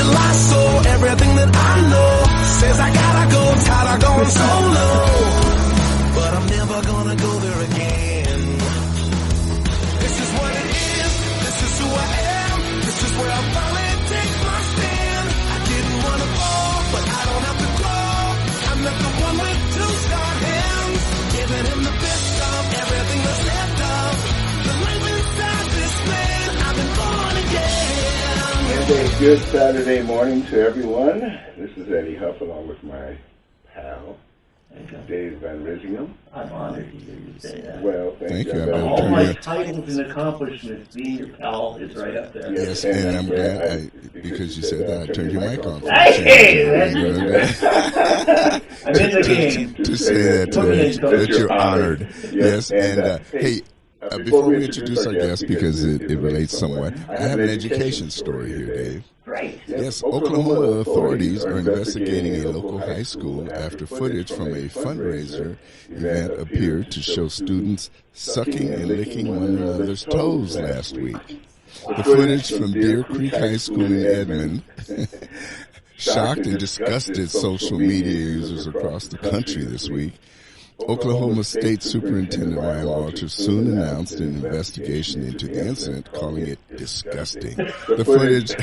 a lasso. Everything that I know says I gotta go, tired of going solo. But I'm never gonna go there again. This is what it is, this is who I am, this is where I finally take my stand. I didn't want to fall, but I don't have to crawl. I'm not the one with two star hands, giving him the best of everything that's left of the life inside this man. I've been born again. And a good Saturday morning to everyone. This is Eddie Huff along with my pal, Dave Van Risingham. I'm honored to hear you say that. Well, thank you. All my titles and accomplishments, being your pal is right up there. Yes, and I'm glad because you said that I turned your mic on. Hey, I'm in the game. To say that you're honored. Yes, and hey, before we introduce our guest, because it relates somewhat, I have an education story here, Dave. Right. Yes, Oklahoma authorities are investigating a local high school after footage from a fundraiser event appeared to show students sucking and licking one another's toes last week. The footage from Deer Creek High School in Edmond shocked and disgusted social media users across the country this week. Oklahoma State Superintendent Ryan Walters soon announced an investigation into the incident, calling it disgusting. The footage,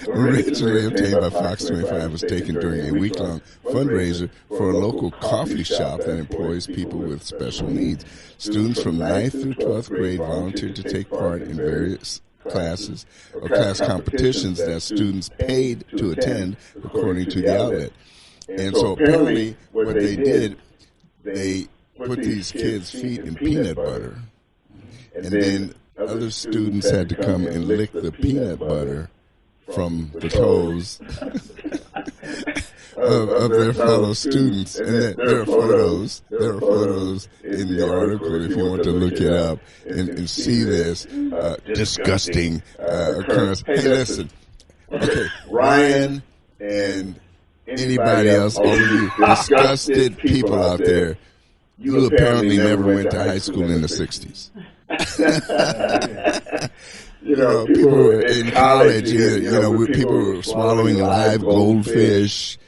originally obtained by Fox 25, was taken during a week-long fundraiser for a local coffee shop that employs people with special needs. Students from 9th through 12th grade volunteered to take part in various classes or class competitions that students paid to attend, according to the outlet. And so apparently what they did, they put these kids' feet in peanut butter, and then other students had to come and lick the peanut butter from the toes of their fellow students. And there are photos in the article if you want to look it up and see this disgusting occurrence. Hey, listen, okay, Ryan and anybody else, all of you disgusted people out there, you apparently never went to high school in the 60s. People were in college, people were swallowing live goldfish,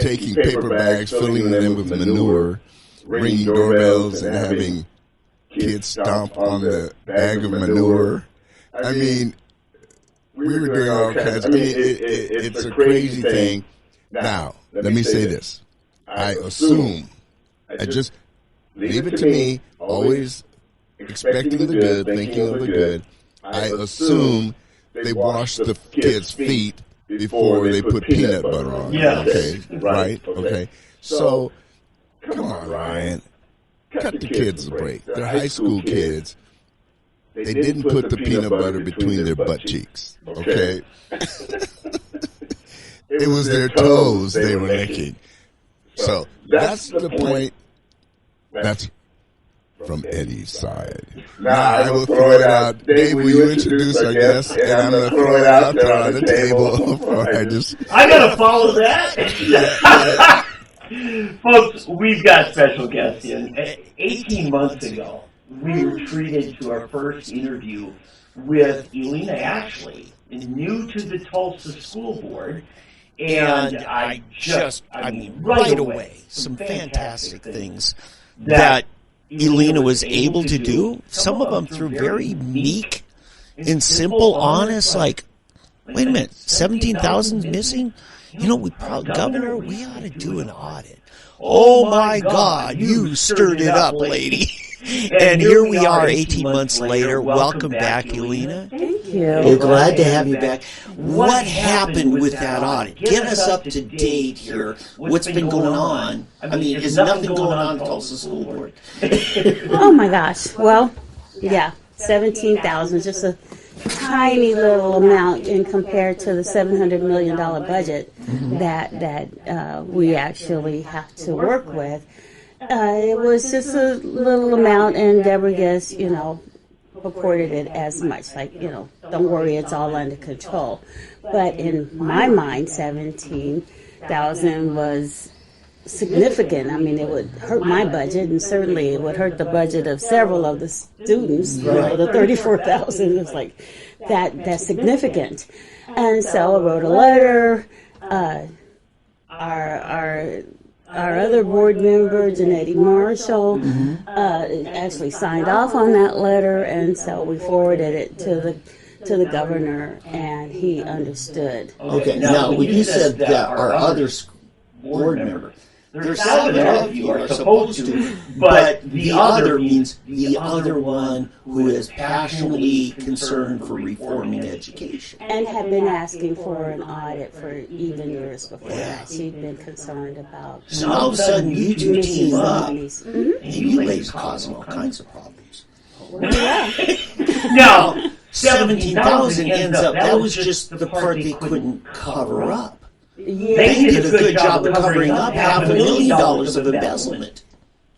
taking paper bags, filling them with manure, ringing doorbells and having kids stomp on the bag of manure. I mean, we were doing all kinds. I mean, it's a crazy thing. Now, let me say this. I just leave it to me, always expecting the good, thinking of the good. I assume they wash the kids' feet before they put peanut butter on them. Yes. Okay, right? Okay. So, come on, Ryan. Cut the kids a break. They're high school kids. They didn't put the peanut butter between their butt cheeks, okay? It was their toes they were licking. So that's the point. That's from Eddie's side. Now I will throw it out. Dave, will you introduce our guest? And I'm going to throw it out there on the table. I got to follow that. Folks, we've got special guests in. 18 months ago, we were treated to our first interview with Elena Ashley, new to the Tulsa School Board, and I mean, right away, some fantastic things that Elena was able to do, some of them through very meek and simple, honest, like, wait a minute, 17,000 missing? Governor, we ought to do an audit. Oh my God, you stirred it up, lady. And here we are 18 months later. Welcome back, Elena. Thank you. We're glad to have you back. What happened with that audit? Get us up to date here. What's been going on? I mean, is nothing going on at Tulsa School Board? Oh my gosh. Well, yeah, 17,000, just a tiny little amount in compared to the $700 million budget that we actually have to work with. It was just a little amount, and Deborah Guest, purported it as much, like, don't worry, it's all under control. But in my mind, 17,000 was significant. I mean, it would hurt my budget, and certainly it would hurt the budget of several of the students. You know, the 34,000 is like that's significant. And so I wrote a letter. Our other board member, Janetti Marshall, actually signed off on that letter, and so we forwarded it to the governor, and he understood. Okay, now when you said that our other board member, there's 7 of you are supposed to, but the other means the other one who is passionately concerned for reforming education. And had been asking for an audit for even years before that. She'd been concerned about. So all of a sudden you two team up, and you ladies causing all kinds of problems. Now, 17,000 ends up, that was just the part they couldn't cover up. Yeah. They did a good job of covering up $500,000 of embezzlement.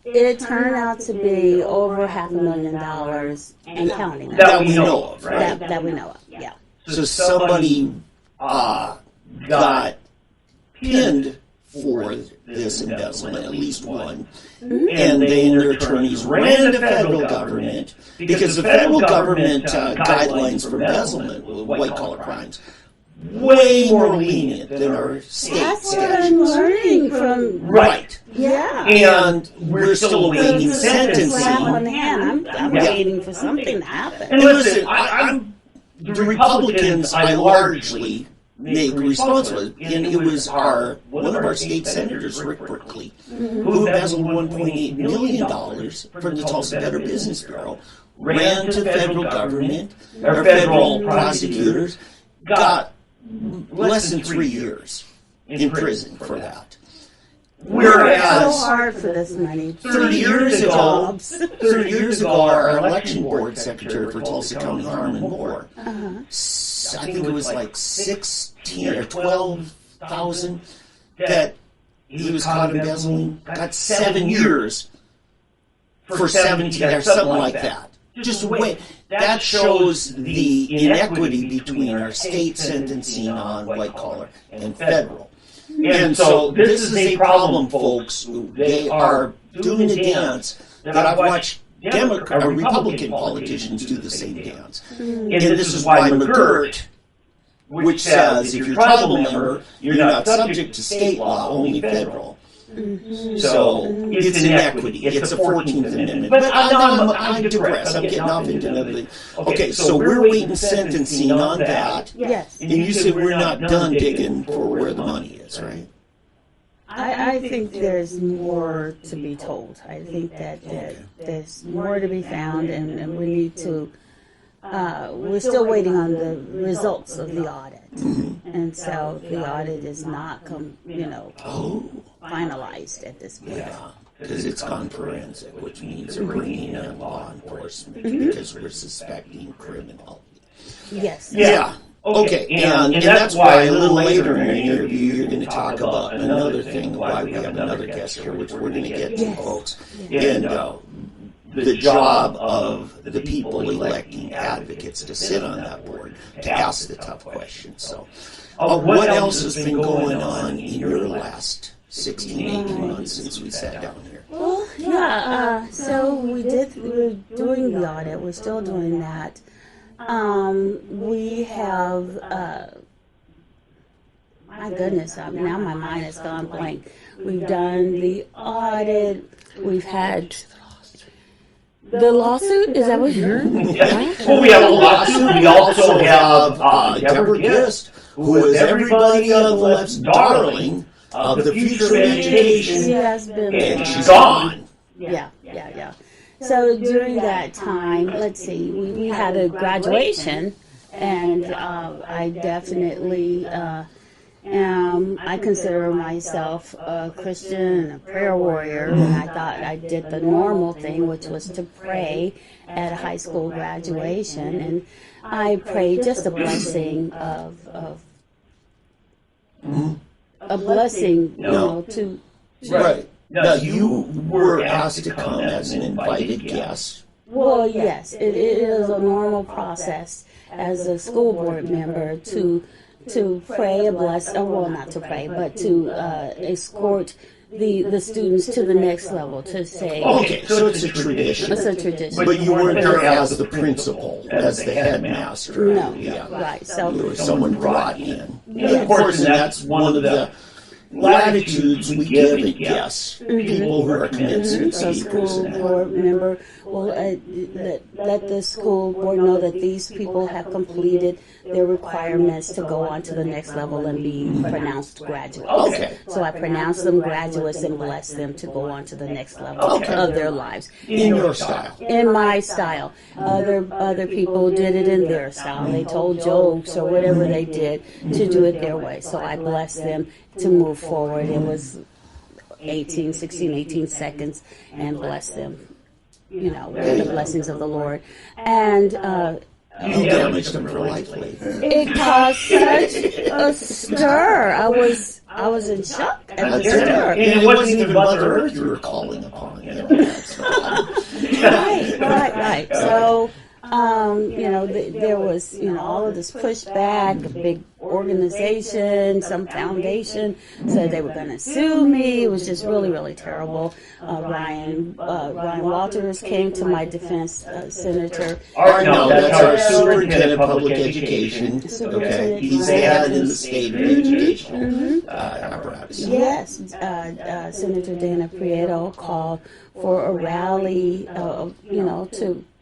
It turned out to be over $500,000 and counting. That we know of, right? That we know of, yeah. So somebody got pinned for this embezzlement, at least one, and they and their attorneys ran the federal government because the federal government guidelines for embezzlement, white-collar crimes, way more lenient than our state That's what statutes. I'm learning from. Right. Yeah. And we're still awaiting It's a slap on the sentencing. hand. I'm waiting for something to happen. And listen, the Republicans I largely make responsible, and it was one of our state senators, Rick Brickley, who embezzled $1.8 million from the Tulsa Better Business Bureau, ran to the federal government, or federal prosecutors, got less than 3 years in prison for that. It's Whereas so hard for this money. 30 years ago, our election board secretary for Tulsa County, Harmon Moore, I think it was like 16 or 12,000 that he was caught embezzling, got 7 years for 17 or something like that. Just wait. That shows the inequity between our state sentencing on white collar and federal. And so this is a problem, folks. They are doing a dance that I've watched Republican politicians do the same dance. And this is why McGirt, which says if you're a tribal member, you're not subject to state law, only federal. So it's inequity. It's the 14th Amendment. But I digress. I'm getting off into another thing. Okay, so we're waiting sentencing on that. Yes. And you said we're not done digging for where the money is, right? I think there's more to be told. I think that there's more to be found, and we need to. We're still waiting on the results of the audit, and so the audit is not, finalized at this point. Yeah, because it's gone forensic, which means they're bringing in law enforcement because we're suspecting criminal. Yes. Yeah. Okay, and that's why a little later in the interview you're going to talk about another thing, why we have another guest here, which we're going to get to, folks. And the job of the people electing advocates to sit on that board, to ask the tough questions. So, what else has been going on in your last 16, 18 months since we sat down here? Well, so we're doing the audit. We're still doing that. We have, my goodness, now my mind has gone blank. We've done the audit. We've had the lawsuit. Is that what you're? Well, we have a lawsuit. We also have Deborah Gist, who is everybody on the left's darling of the future of education. She has been. And she's gone. Yeah. So during that time, let's see, we had a graduation, and I definitely I consider myself a Christian and a prayer warrior, and I thought I did the normal thing, which was to pray at a high school graduation, and I prayed just a blessing of a blessing, to. Right. Now, you were asked to come as an invited guest. Well, yes, it is a normal process as a school board member to pray a blessing, well, not to pray, but to escort the students to the next level, to say, Okay, so it's a tradition. it's a tradition. But you weren't there as the principal, as the headmaster. No, Yeah. right. So You were someone brought in. Yeah. And of course, and that's one of the latitudes we give at guests, people who are commencement so speakers. school board member will let the school board know that these people have completed their requirements to go on to the next level and be pronounced graduates. Okay. So I pronounce them graduates and bless them to go on to the next level Okay. of their lives. In your style. In my style. Other people did it in their style. They told jokes or whatever they did to do it their way. So I blessed them to move forward. It was 18 seconds, and bless them, with the blessings of the Lord. And You damaged them for likely. it caused such a stir. I was in shock at the That's it. stir. And it wasn't even Mother Earth you were calling upon. That's Right. So, there was, all of this pushback, a big organization, some foundation said they were going to sue me. It was just really, really terrible. Ryan Walters came to my defense, Senator. No, that's our superintendent of public education. Okay, he's the head in the state of education apparatus. Yes, Senator Dana Prieto called for a rally,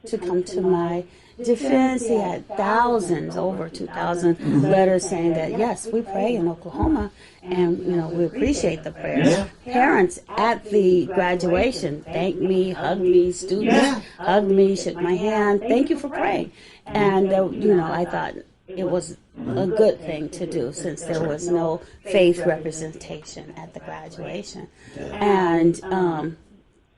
to come to my defense. He had thousands, over 2,000 letters saying that, yes, we pray in Oklahoma, and, we appreciate the prayers. Yeah. Parents at the graduation thanked me, hugged me, students hugged me, shook my hand, thank you for praying. And, I thought it was a good thing to do, since there was no faith representation at the graduation. And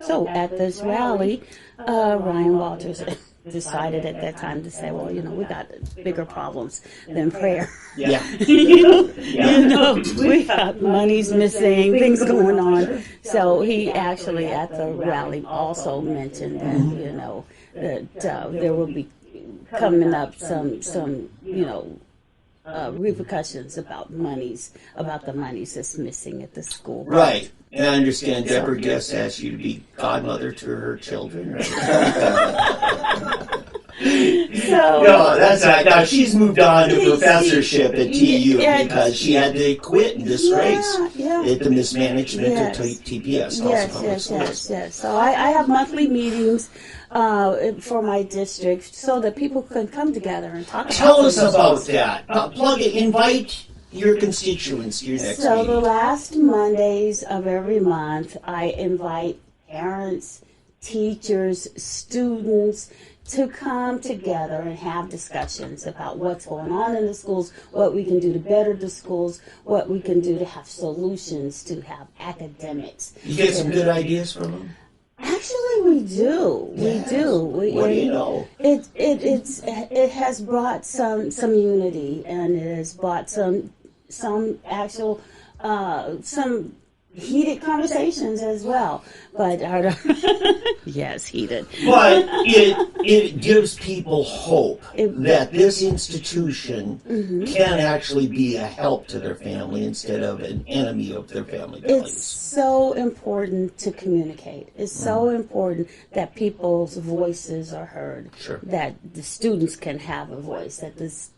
so at this rally, Ryan Walters decided at that time to say, well, we got bigger problems than prayer. Yeah. We got money's missing, things going on. So he actually at the rally also mentioned that, that there will be coming up some repercussions about the monies that's missing at the school. Right. And I understand Deborah Guest asked you to be godmother to her children. Right? No, that's not. Now, she's moved on to professorship at TU because she had to quit and disgrace at the mismanagement of TPS. Yes. So I have monthly meetings for my district so that people can come together and talk. Tell us about that. Plug it. Invite your constituents to your next So meeting. the last Mondays of every month, I invite parents, teachers, students to come together and have discussions about what's going on in the schools, what we can do to better the schools, what we can do to have solutions to have academics. You get some good ideas from them? Actually, we do. What do you know? It has brought some unity, and it has brought some actual some heated conversations as well. But yes, heated. But it gives people hope that this institution can actually be a help to their family instead of an enemy of their family values. It's so important to communicate. It's so important that people's voices are heard. Sure. That the students can have a voice. That the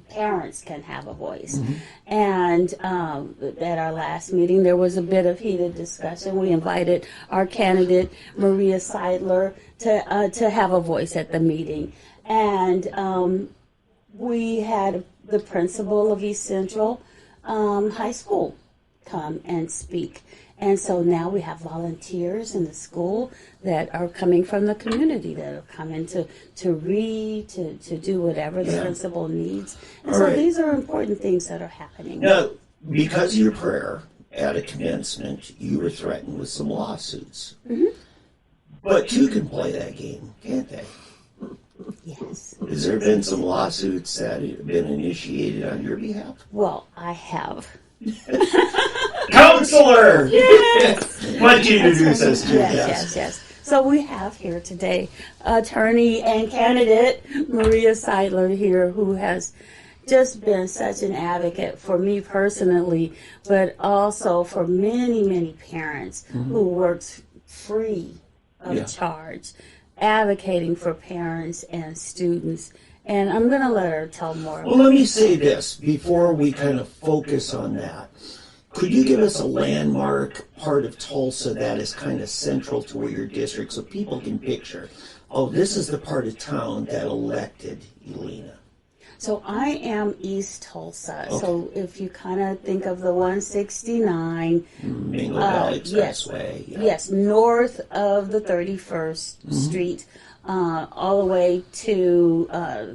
parents can have a voice. And at our last meeting, there was a bit of heated discussion. We invited our candidate, Maria Seidler, to have a voice at the meeting. And we had the principal of East Central High School come and speak. And so now we have volunteers in the school that are coming from the community that are coming to read, to do whatever the principal needs. And so these are important things that are happening. Now, because of your prayer at a commencement, you were threatened with some lawsuits. But two can play that game, can't they? Yes. Has there been some lawsuits that have been initiated on your behalf? Well, I have. Counselor! Yes! Why don't you introduce us to Yes. So we have here today attorney and candidate Maria Seidler here, who has just been such an advocate for me personally, but also for many, many parents who works free of charge, advocating for parents and students. And I'm going to let her tell more. Well, let me say this before we kind of focus on that. Could you give us a landmark part of Tulsa that is kind of central to where your district, so people can picture, oh, this is the part of town that elected Elena? So I am East Tulsa. Okay. So if you kind of think of the 169. Mingo Valley Expressway. Yes, north of the 31st Street, all the way to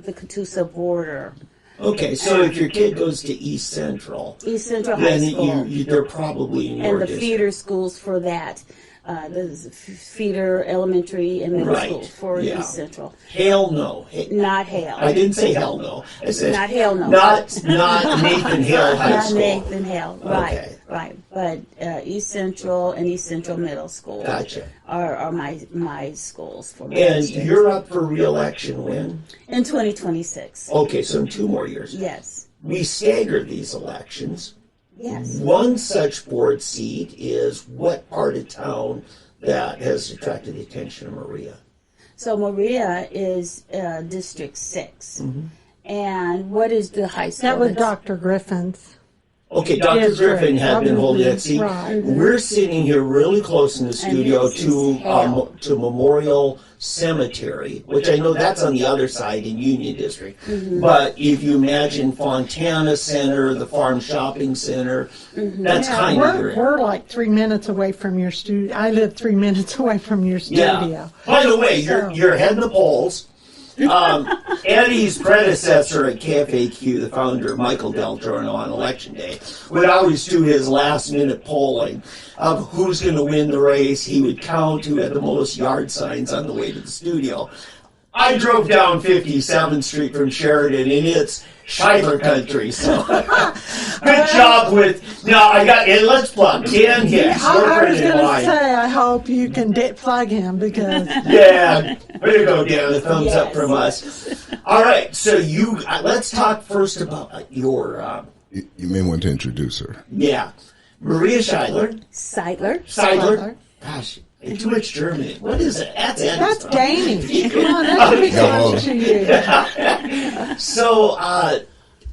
the Catoosa border. Okay, so if your kid goes to East Central High School. then they're probably in your And the district. feeder schools for that. The feeder elementary and middle Right, schools for yeah. East Central. Hale no. Not Hale. I didn't say hell no. I said Not Hale no. Not Nathan Hale High Not School. Nathan Hale. Right, Okay. right. But East Central and East Central Middle School Gotcha. are my schools for my And district. you're up for re-election when? In 2026. Okay, so in 2 more years. Yes. We stagger these elections. Yes. One such board seat is what part of town that has attracted the attention of Maria? So Maria is District 6. And what is the high school? That was Dr. Griffin's. Okay, Dr. Yes, Griffin right. had been holding that seat. Right. We're sitting here really close in the studio this is Hale. to Memorial Cemetery, which I know that's on the other side in Union District. But if you imagine Fontana Center, the Farm Shopping Center, that's kind of your We're like 3 minutes away from your studio. I live 3 minutes away from your studio. Yeah. By the way, you're heading the polls. Eddie's predecessor at KFAQ, the founder, Michael Del Giorno, on Election Day, would always do his last-minute polling of who's going to win the race. He would count who had the most yard signs on the way to the studio. I drove down 57th Street from Sheridan, and it's Seidler country. So good job with. Now I got. And let's plug Dan Hicks. I was going to say, I hope you can plug him because Yeah, way to go, Dan. A thumbs up from us. All right, so let's talk first about your. You may want to introduce her. Yeah, Maria Seidler. Seidler. Gosh. Too much German. What is it? that's Danish. Come on, that's pretty close to you. So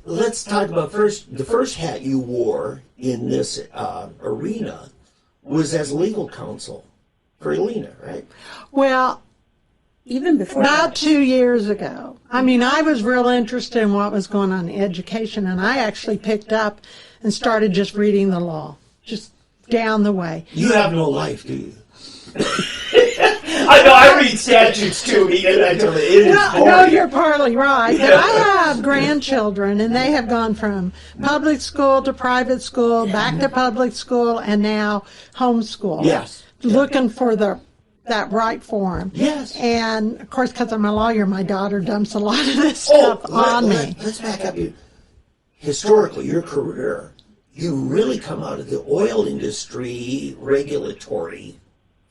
let's talk about the first hat you wore in this arena was as legal counsel for Elena, right? Well, Even before about that. 2 years ago. I mean, I was real interested in what was going on in education, and I actually picked up and started just reading the law, just down the way. You have no life, do you? I know, I read statutes too, and I tell you, it is boring. No, you're partly right. But I have grandchildren, and they have gone from public school to private school, back to public school, and now homeschool. Yes. Looking for that right form. Yes. And, of course, because I'm a lawyer, my daughter dumps a lot of this stuff on me. Let's back up. Historically, your career, you really come out of the oil industry regulatory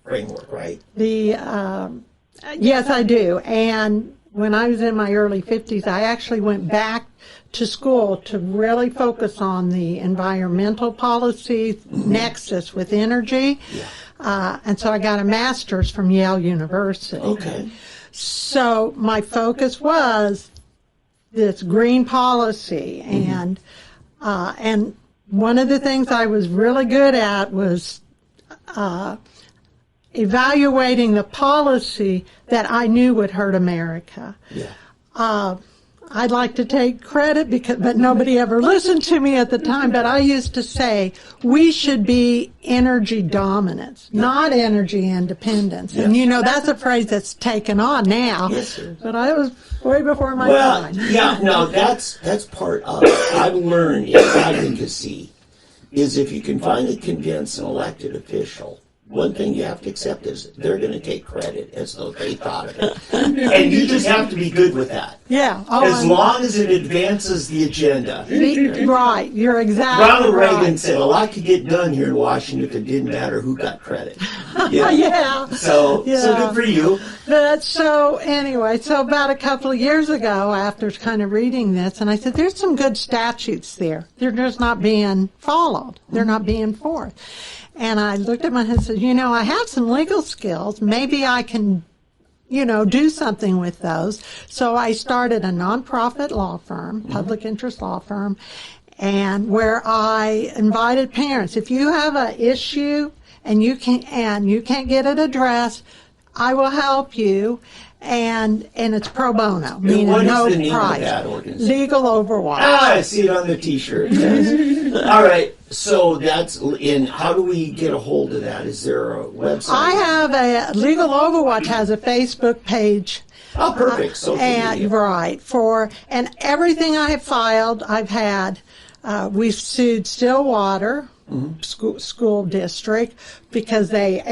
framework, right? Yes, I do. And when I was in my early 50s, I actually went back to school to really focus on the environmental policy nexus with energy. And so I got a master's from Yale University. Okay. So my focus was this green policy, and one of the things I was really good at was evaluating the policy that I knew would hurt America. Yeah. I'd like to take credit but nobody ever listened to me at the time. But I used to say we should be energy dominance, not energy independence. And that's a phrase that's taken on now. Yes, sir. But I was way before my time. Yeah. No, that's part of it. I've learned in advocacy is if you can finally convince an elected official one thing you have to accept is they're going to take credit as though they thought of it. And you just have to be good with that. Yeah. As long as it advances the agenda. Right. You're exactly Ronald right. Reagan said a lot could get done here in Washington if it didn't matter who got credit. Yeah. Yeah. So good for you. But so anyway, so about a couple of years ago, after kind of reading this, and I said, there's some good statutes there. They're just not being followed. They're not being enforced. And I looked at my husband and said, I have some legal skills. Maybe I can, do something with those. So I started a nonprofit law firm, public interest law firm, and where I invited parents. If you have an issue and you can't get it addressed, I will help you. And it's pro bono, meaning what is no the name price. of that organization? Legal Overwatch. I see it on the T-shirt. Yes. All right, so that's in. How do we get a hold of that? Is there a website? I have a Legal Overwatch has a Facebook page. Oh, perfect. Social media. Right, and everything I have filed, I've had. We've sued Stillwater school district because they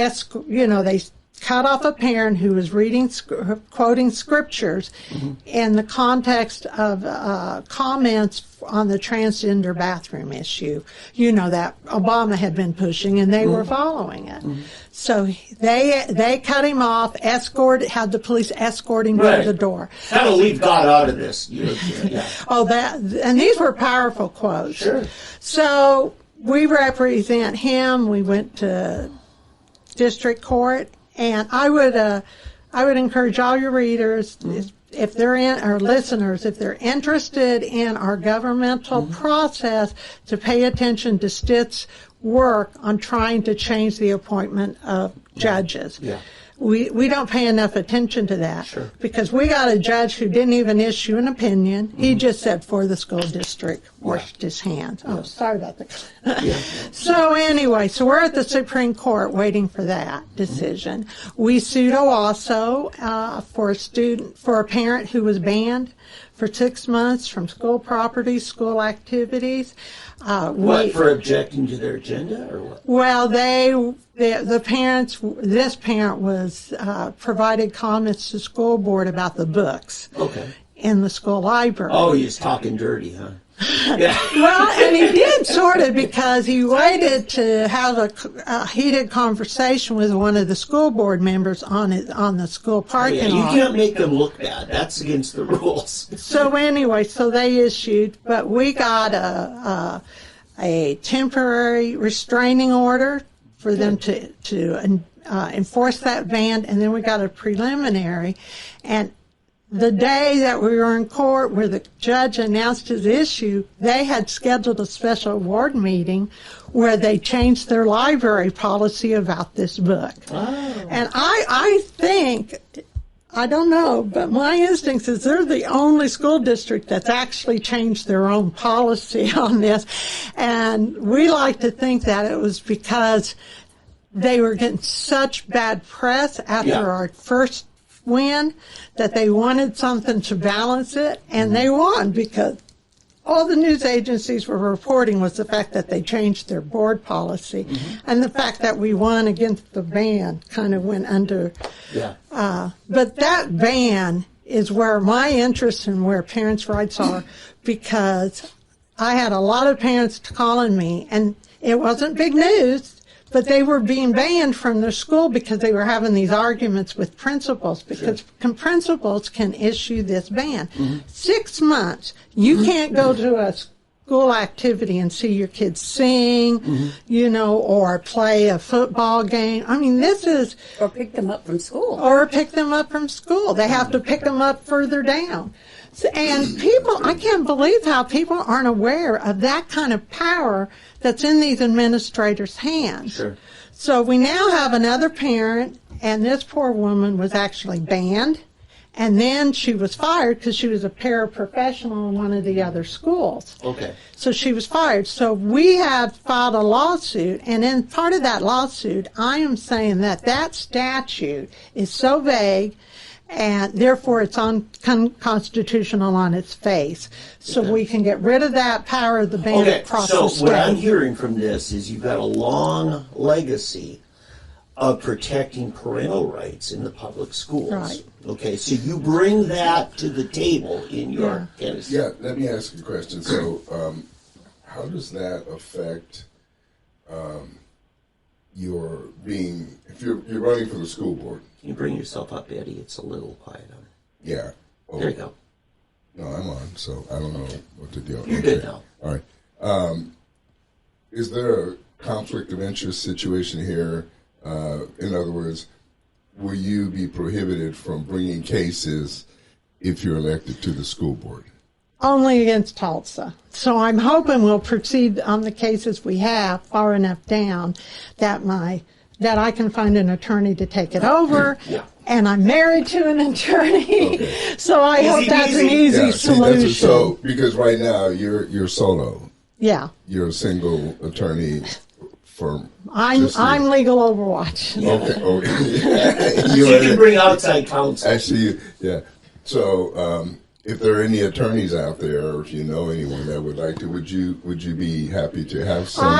cut off a parent who was quoting scriptures in the context of comments on the transgender bathroom issue. That Obama had been pushing, and they were following it. So they cut him off, had the police escort him to the door. How to leave God out of this? Yeah. And these were powerful quotes. Sure. So we represent him. We went to district court. And I would encourage all your readers, if they're our listeners, if they're interested in our governmental process, to pay attention to Stitt's work on trying to change the appointment of judges. Yeah. We don't pay enough attention to that because we got a judge who didn't even issue an opinion. He just said for the school district, washed his hands. Oh, sorry about that. So anyway, so we're at the Supreme Court waiting for that decision. We sued OASO for a parent who was banned for 6 months from school property, school activities. For objecting to their agenda, or what? Well, the parents, this parent was provided comments to school board about the books in the school library. Oh, he's talking dirty, huh? Yeah. Well, and he did sort of because he waited to have a heated conversation with one of the school board members on the school parking lot. You can't make them look bad. That's against the rules. So anyway, they issued, but we got a temporary restraining order for them to enforce that ban, and then we got a preliminary. And the day that we were in court where the judge announced his issue, they had scheduled a special board meeting where they changed their library policy about this book. Oh. And I think, I don't know, but my instinct is they're the only school district that's actually changed their own policy on this. And we like to think that it was because they were getting such bad press after our first win that they wanted something to balance it, and they won because all the news agencies were reporting was the fact that they changed their board policy, and the fact that we won against the ban kind of went under. Yeah. But that ban is where my interest and where parents' rights are, because I had a lot of parents calling me, and it wasn't big news, but they were being banned from their school because they were having these arguments with principals, because principals can issue this ban. 6 months. You can't go to a school activity and see your kids sing, or play a football game. I mean, this is... Or pick them up from school. They have to pick them up further down. And I can't believe how people aren't aware of that kind of power that's in these administrators' hands. Sure. So we now have another parent, and this poor woman was actually banned, and then she was fired because she was a paraprofessional in one of the other schools. Okay. So she was fired. So we have filed a lawsuit, and in part of that lawsuit, I am saying that statute is so vague, and therefore it's unconstitutional on its face. So we can get rid of that power of the ban across the state. So what I'm hearing from this is you've got a long legacy of protecting parental rights in the public schools. Right. Okay, so you bring that to the table in your candidacy. Yeah, let me ask you a question. So, how does that affect your being, if you're running for the school board? Can you bring yourself up, Eddie? It's a little quiet on. Yeah. Oh, There you go. No, I'm on, so I don't know what to do. You're good now. All right. Is there a conflict of interest situation here? In other words, will you be prohibited from bringing cases if you're elected to the school board? Only against Tulsa. So I'm hoping we'll proceed on the cases we have far enough down that I can find an attorney to take it over. Yeah. And I'm married to an attorney, Okay. so I hope that's an easy solution. So because right now you're solo. Yeah. You're a single attorney firm. I'm legal Overwatch. Okay. You can bring outside counsel. Actually, yeah. So, if there are any attorneys out there, or if you know anyone that would like to, would you be happy to have someone?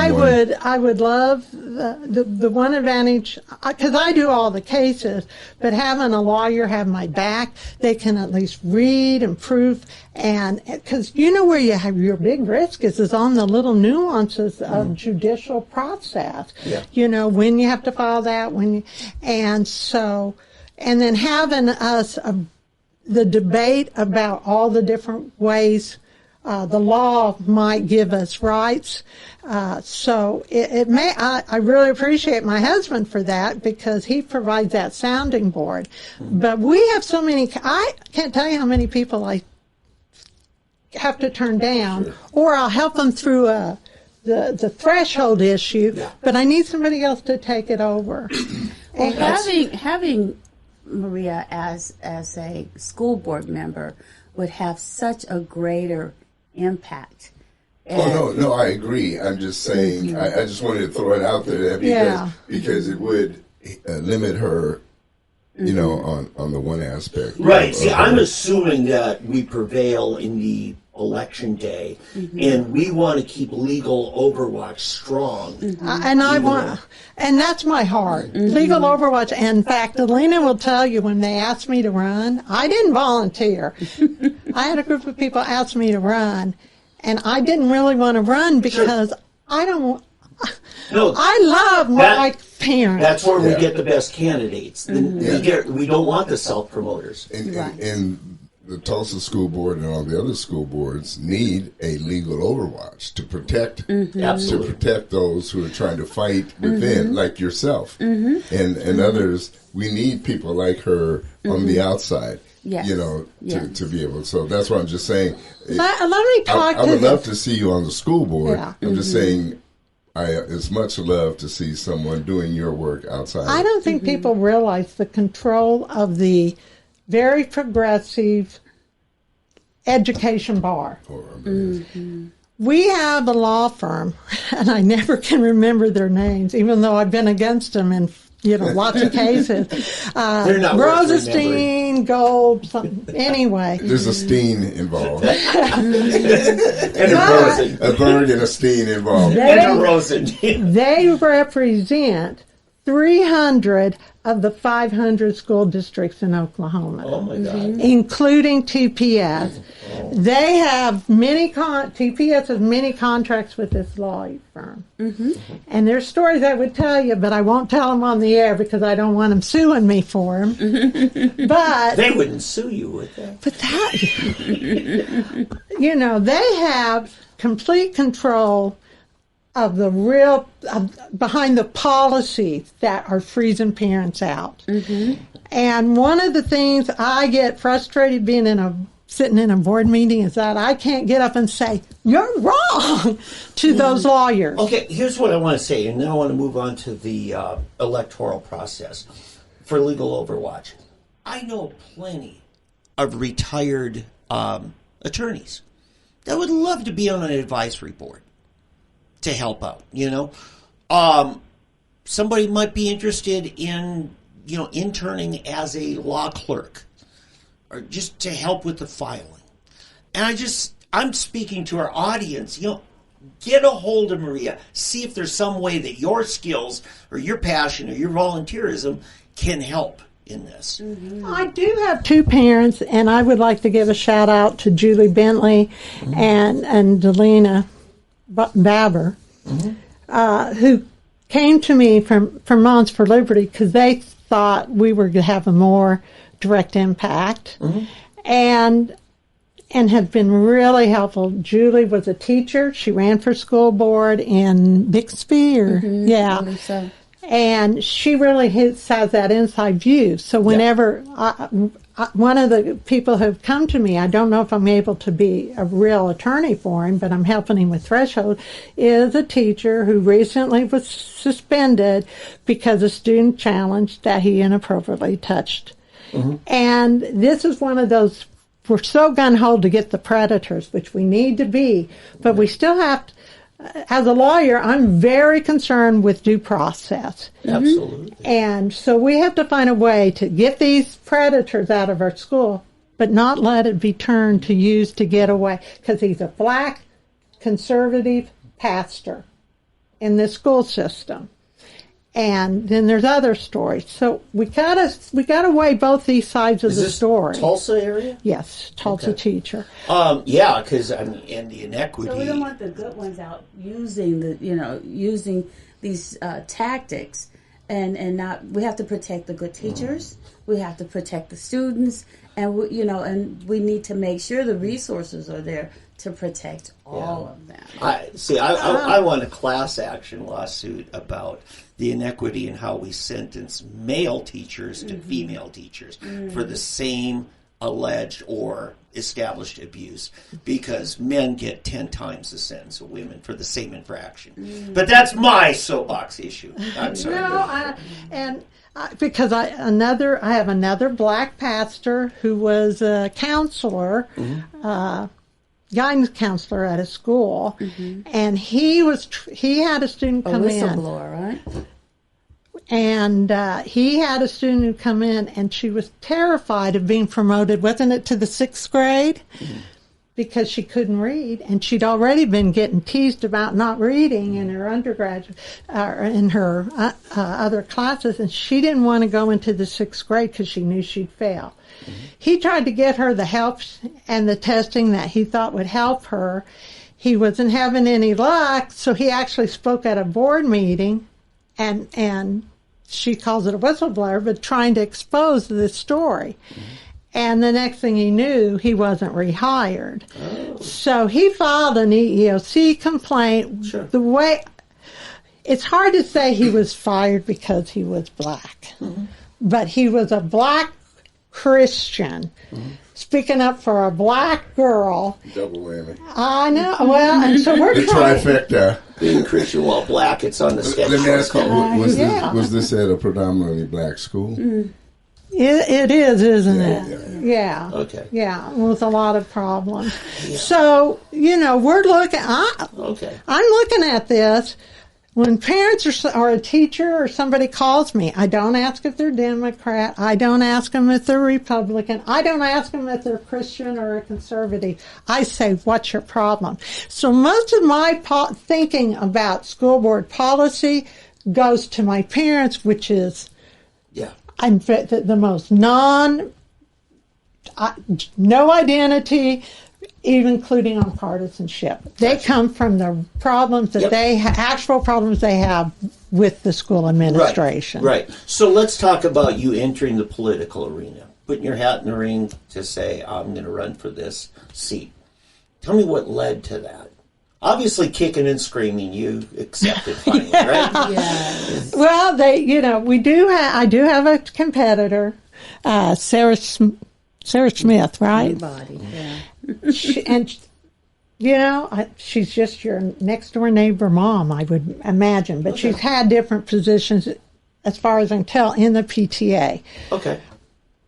I would love the one advantage, because I do all the cases, but having a lawyer have my back, they can at least read and prove, and because you know where you have your big risk is on the little nuances of judicial process. Yeah. You know, when you have to file that, and then having us the debate about all the different ways the law might give us rights. So I really appreciate my husband for that because he provides that sounding board. But we have so many, I can't tell you how many people I have to turn down, Sure. or I'll help them through the threshold issue, but I need somebody else to take it over. Well, having Maria as a school board member would have such a greater impact. No, I agree. I'm just saying, I just wanted to throw it out there because it would limit her, you know, on the one aspect. Right. See, I'm assuming that we prevail in the election day, and we want to keep legal Overwatch strong. And that's my heart. Legal Overwatch. And in fact, Elena will tell you when they asked me to run, I didn't volunteer. I had a group of people ask me to run, and I didn't really want to run because I love my parents. That's where we get the best candidates. We don't want the self-promoters. And the Tulsa School Board and all the other school boards need a legal Overwatch to protect those who are trying to fight within, like yourself and others. We need people like her on the outside, you know, to be able. So that's what I'm just saying. Let me talk. I would love to see you on the school board. Yeah. I'm just saying. It's much love to see someone doing your work outside. I don't think people realize the control of the very progressive education bar. We have a law firm, and I never can remember their names, even though I've been against them in lots of cases. They're not Rosenstein, Gold, something. Anyway. There's a Steen involved. And a Berg and a Steen involved. and a Rosen. They represent 300 of the 500 school districts in Oklahoma. Oh my God. Including TPS. They have TPS has many contracts with this law firm. And there's stories I would tell you, but I won't tell them on the air because I don't want them suing me for them. But They wouldn't sue you, would they? But that, they have complete control of the real, behind the policies that are freezing parents out. And one of the things I get frustrated sitting in a board meeting is that I can't get up and say, you're wrong to those lawyers. Okay, here's what I want to say, and then I want to move on to the electoral process for legal Overwatch. I know plenty of retired attorneys that would love to be on an advisory board to help out, Somebody might be interested in, interning as a law clerk or just to help with the filing. And I'm speaking to our audience, get a hold of Maria. See if there's some way that your skills or your passion or your volunteerism can help in this. I do have two parents, and I would like to give a shout out to Julie Bentley and Elena Babber, who came to me from Moms for Liberty because they thought we were going to have a more direct impact, and have been really helpful. Julie was a teacher. She ran for school board in Bixby, I believe so. And she really has that inside view. So whenever one of the people who have come to me, I don't know if I'm able to be a real attorney for him, but I'm helping him with Threshold, is a teacher who recently was suspended because a student challenged that he inappropriately touched. And this is one of those, we're so gun-ho to get the predators, which we need to be, but we still have to, as a lawyer, I'm very concerned with due process. Absolutely. And so we have to find a way to get these predators out of our school, but not let it be turned to use to get away, because he's a black conservative pastor in the school system. And then there's other stories. So we gotta weigh both these sides of the story. Tulsa area? Yes, Tulsa teacher. Yeah, because and the inequity. So we don't want the good ones out using using these tactics, and not. We have to protect the good teachers. We have to protect the students, and we need to make sure the resources are there to protect all of them. I want a class action lawsuit about the inequity in how we sentence male teachers to female teachers for the same alleged or established abuse, because men get 10 times the sentence of women for the same infraction. But that's my soapbox issue. I'm sorry. Because I have another black pastor who was a counselor, guidance counselor at a school, and he had a student come in. A whistleblower, right? And he had a student who come in, and she was terrified of being promoted, wasn't it, to the 6th grade? Because she couldn't read, and she'd already been getting teased about not reading in her undergraduate, in her other classes, and she didn't want to go into the 6th grade because she knew she'd fail. He tried to get her the help and the testing that he thought would help her. He wasn't having any luck, so he actually spoke at a board meeting, and she calls it a whistleblower, but trying to expose this story. And the next thing he knew, he wasn't rehired. So he filed an EEOC complaint. Sure. It's hard to say he was fired because he was black, but he was a black Christian speaking up for a black girl. Double whammy. I know. Well, and so we're the trying. trifecta. Being Christian while black, it's on the sketch. Let me ask you, was yeah. this at a predominantly black school? It is, isn't it? Yeah. Okay. Yeah, with a lot of problems. Yeah. So, we're looking, I'm looking at this. When parents or a teacher or somebody calls me, I don't ask if they're Democrat. I don't ask them if they're Republican. I don't ask them if they're Christian or a conservative. I say, what's your problem? So most of my thinking about school board policy goes to my parents, which is I'm the most no identity, even including on partisanship. They come from the problems that actual problems they have with the school administration. Right. So let's talk about you entering the political arena, putting your hat in the ring to say, I'm going to run for this seat. Tell me what led to that. Obviously, kicking and screaming, you accepted finally, right? Yes. Well, I do have a competitor, Sarah Smith, right? Anybody, yeah. She's just your next door neighbor mom, I would imagine, but she's had different positions, as far as I can tell, in the PTA. Okay.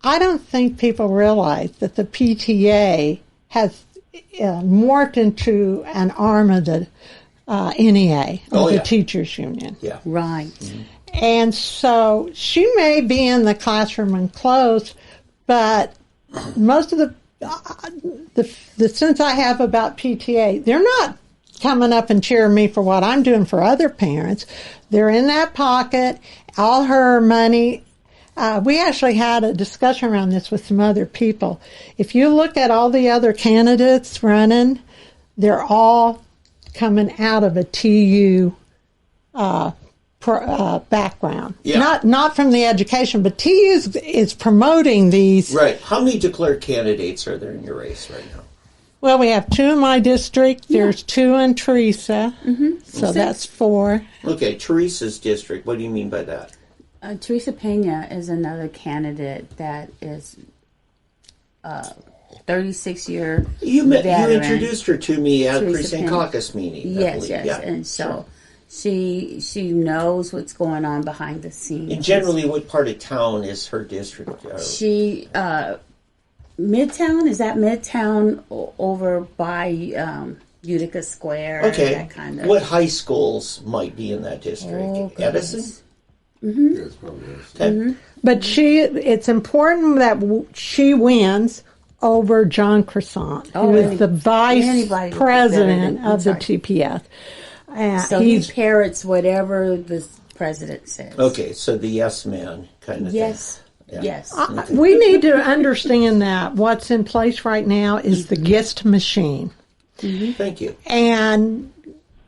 I don't think people realize that the PTA has morphed into an arm of the NEA, the teachers union. Yeah. Right. Mm-hmm. And so she may be in the classroom and close, but most of the sense I have about PTA, they're not coming up and cheering me for what I'm doing for other parents. They're in that pocket, all her money. We actually had a discussion around this with some other people. If you look at all the other candidates running, they're all coming out of a TU background. Yeah. Not from the education, but TU is promoting these. Right. How many declared candidates are there in your race right now? Well, we have 2 in my district. There's 2 in Teresa. So that's 4. Okay, Teresa's district. What do you mean by that? Teresa Pena is another candidate that is 36-year You veteran. introduced her to me at Teresa precinct Pena. caucus meeting. I Yes, believe. yes. Yeah. And so she knows what's going on behind the scenes. And generally, what part of town is her district? She, Midtown, is that Midtown over by Utica Square? Okay. That kind of. What high schools might be in that district? Oh, Edison? Yes, probably is. Okay. But it's important that she wins over John Croissant, who is the vice anybody would be president better than- of the I'm sorry. TPS. And So he parrots whatever the president says. Okay, so the yes man kind of Yes. thing. Yes. we need to understand that what's in place right now is the GIST machine. Thank you. And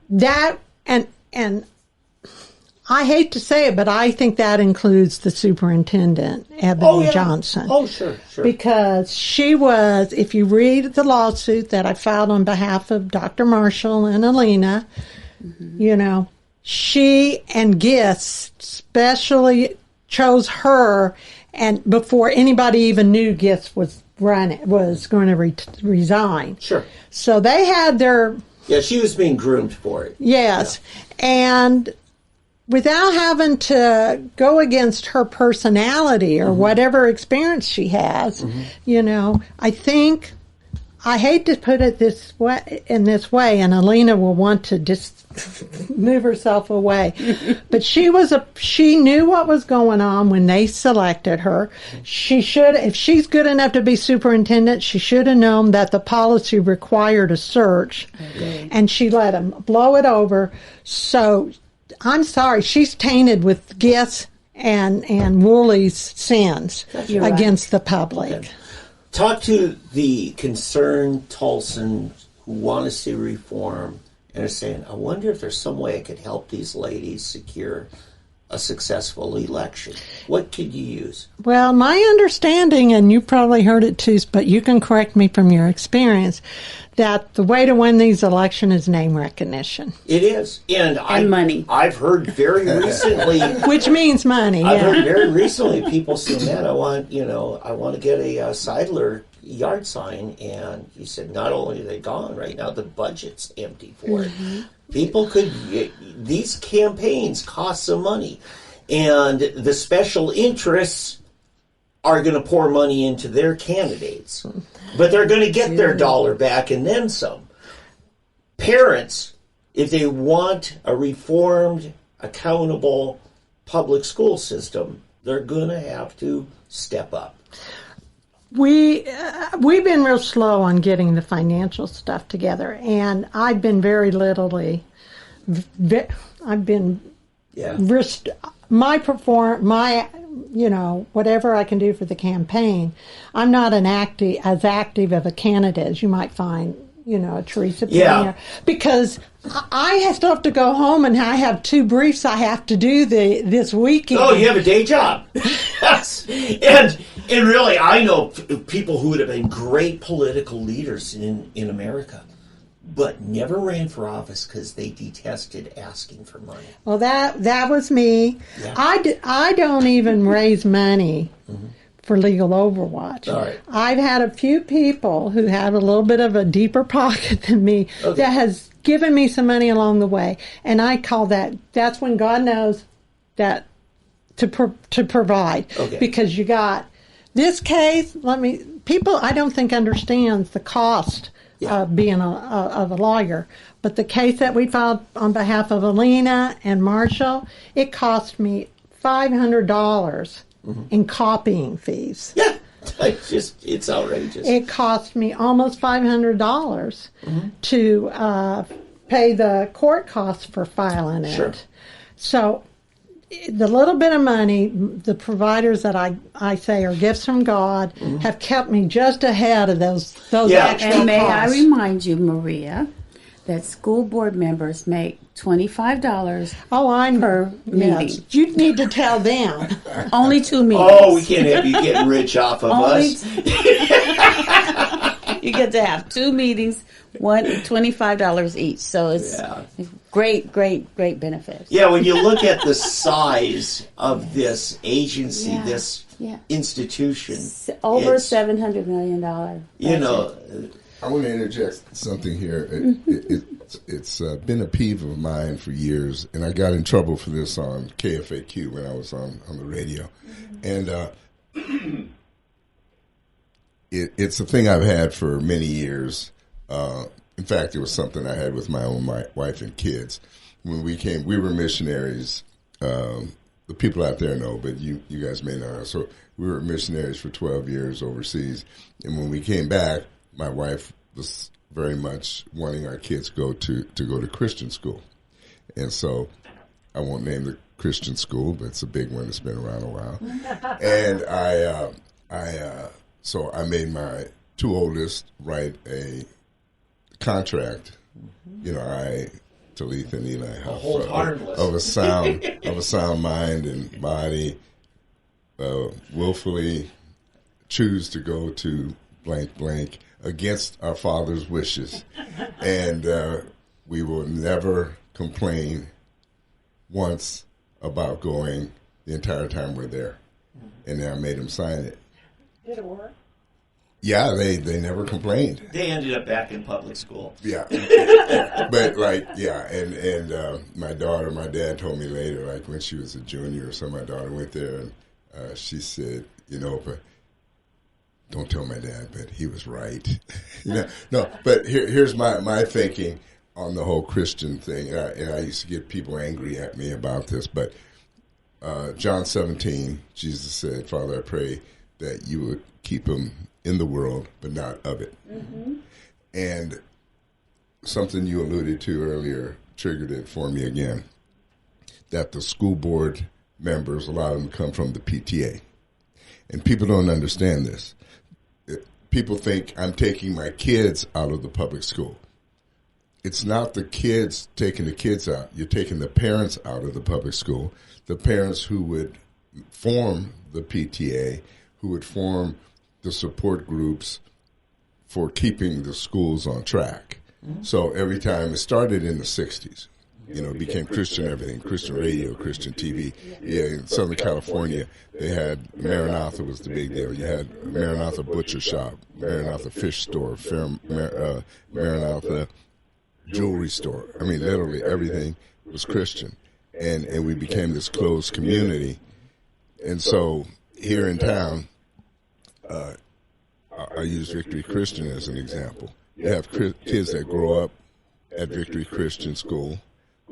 that, and I hate to say it, but I think that includes the superintendent, Ebony Johnson. Oh, sure. Because she was, if you read the lawsuit that I filed on behalf of Dr. Marshall and Elena, she and GIST specially chose her, and before anybody even knew GIST was going to resign. Sure. So they had their... Yeah, she was being groomed for it. Yes. Yeah. And without having to go against her personality or whatever experience she has, I think, I hate to put it this way, and Elena will want to just move herself away, but she knew what was going on when they selected her. She should, if she's good enough to be superintendent, she should have known that the policy required a search, and she let them blow it over. So I'm sorry, she's tainted with Gis and Wooley's sins against the public. Okay. Talk to the concerned Tulsans who want to see reform and are saying, I wonder if there's some way I could help these ladies secure a successful election. What could you use? Well, my understanding, and you probably heard it too, but you can correct me from your experience, that the way to win these elections is name recognition. It is. And money. I've heard very recently... Which means money, I've heard very recently people say, man, I want to get a Seidler yard sign. And he said, not only are they gone right now, the budget's empty for it. People these campaigns cost some money. And the special interests are going to pour money into their candidates. But they're going to get their dollar back and then some. Parents, if they want a reformed, accountable public school system, they're going to have to step up. We've been real slow on getting the financial stuff together, and I've been very literally, I've been whatever I can do for the campaign. I'm not as active of a candidate as you might find, a Teresa Pena, because I still have to go home and I have 2 briefs I have to do this weekend. Oh, you have a day job. Yes. And really, I know people who would have been great political leaders in America, but never ran for office because they detested asking for money. Well, that was me. Yeah. I don't even raise money for legal overwatch. All right. I've had a few people who have a little bit of a deeper pocket than me that has given me some money along the way, and I call that's when God knows that to provide. Okay. Because you got this case. People I don't think understands the cost of being a lawyer. But the case that we filed on behalf of Elena and Marshall, it cost me $500 in copying fees. Yeah. It's outrageous. It cost me almost $500 to pay the court costs for filing it. Sure. So the little bit of money, the providers that I say are gifts from God, have kept me just ahead of those actual And may I costs. remind you, Maria, that school board members make $25 per meeting. Yes. You need to tell them. Only 2 meetings. Oh, we can't have you getting rich off of Only us. you get to have 2 meetings, $25 each. So it's great benefits. Yeah, when you look at the size of this agency, this institution, Over it's, $700 million. you know, I want to interject something here. It's been a peeve of mine for years, and I got in trouble for this on KFAQ when I was on the radio. And it's a thing I've had for many years. In fact, it was something I had with my own wife and kids. When we came, we were missionaries. The people out there know, but you guys may not know. So we were missionaries for 12 years overseas. And when we came back, my wife was very much wanting our kids go to Christian school. And so I won't name the Christian school, but it's a big one that's been around a while. And so I made my 2 oldest write a contract. You know, Talitha and Eli of a sound mind and body, willfully choose to go to blank blank against our father's wishes, and we will never complain once about going the entire time we're there. And then I made them sign it. Did it work? Yeah, they never complained. they ended up back in public school. Yeah, but and my dad told me later, like when she was a junior or so, my daughter went there and she said, but don't tell my dad, but he was right. No, but here's my thinking on the whole Christian thing, and I used to get people angry at me about this, but John 17, Jesus said, Father, I pray that you would keep them in the world, but not of it. Mm-hmm. And something you alluded to earlier triggered it for me again, that the school board members, a lot of them come from the PTA. And people don't understand this. People think I'm taking my kids out of the public school. It's not the kids taking the kids out. You're taking the parents out of the public school, the parents who would form the PTA, who would form the support groups for keeping the schools on track. Mm-hmm. So every time it started in the 60s, it became Christian everything, Christian radio, Christian TV. Yeah, in Southern California, they had Maranatha was the big deal. You had Maranatha Butcher Shop, Maranatha Fish Store, Maranatha Jewelry Store. I mean, literally everything was Christian. And we became this closed community. And so here in town, I use Victory Christian as an example. You have kids that grow up at Victory Christian School,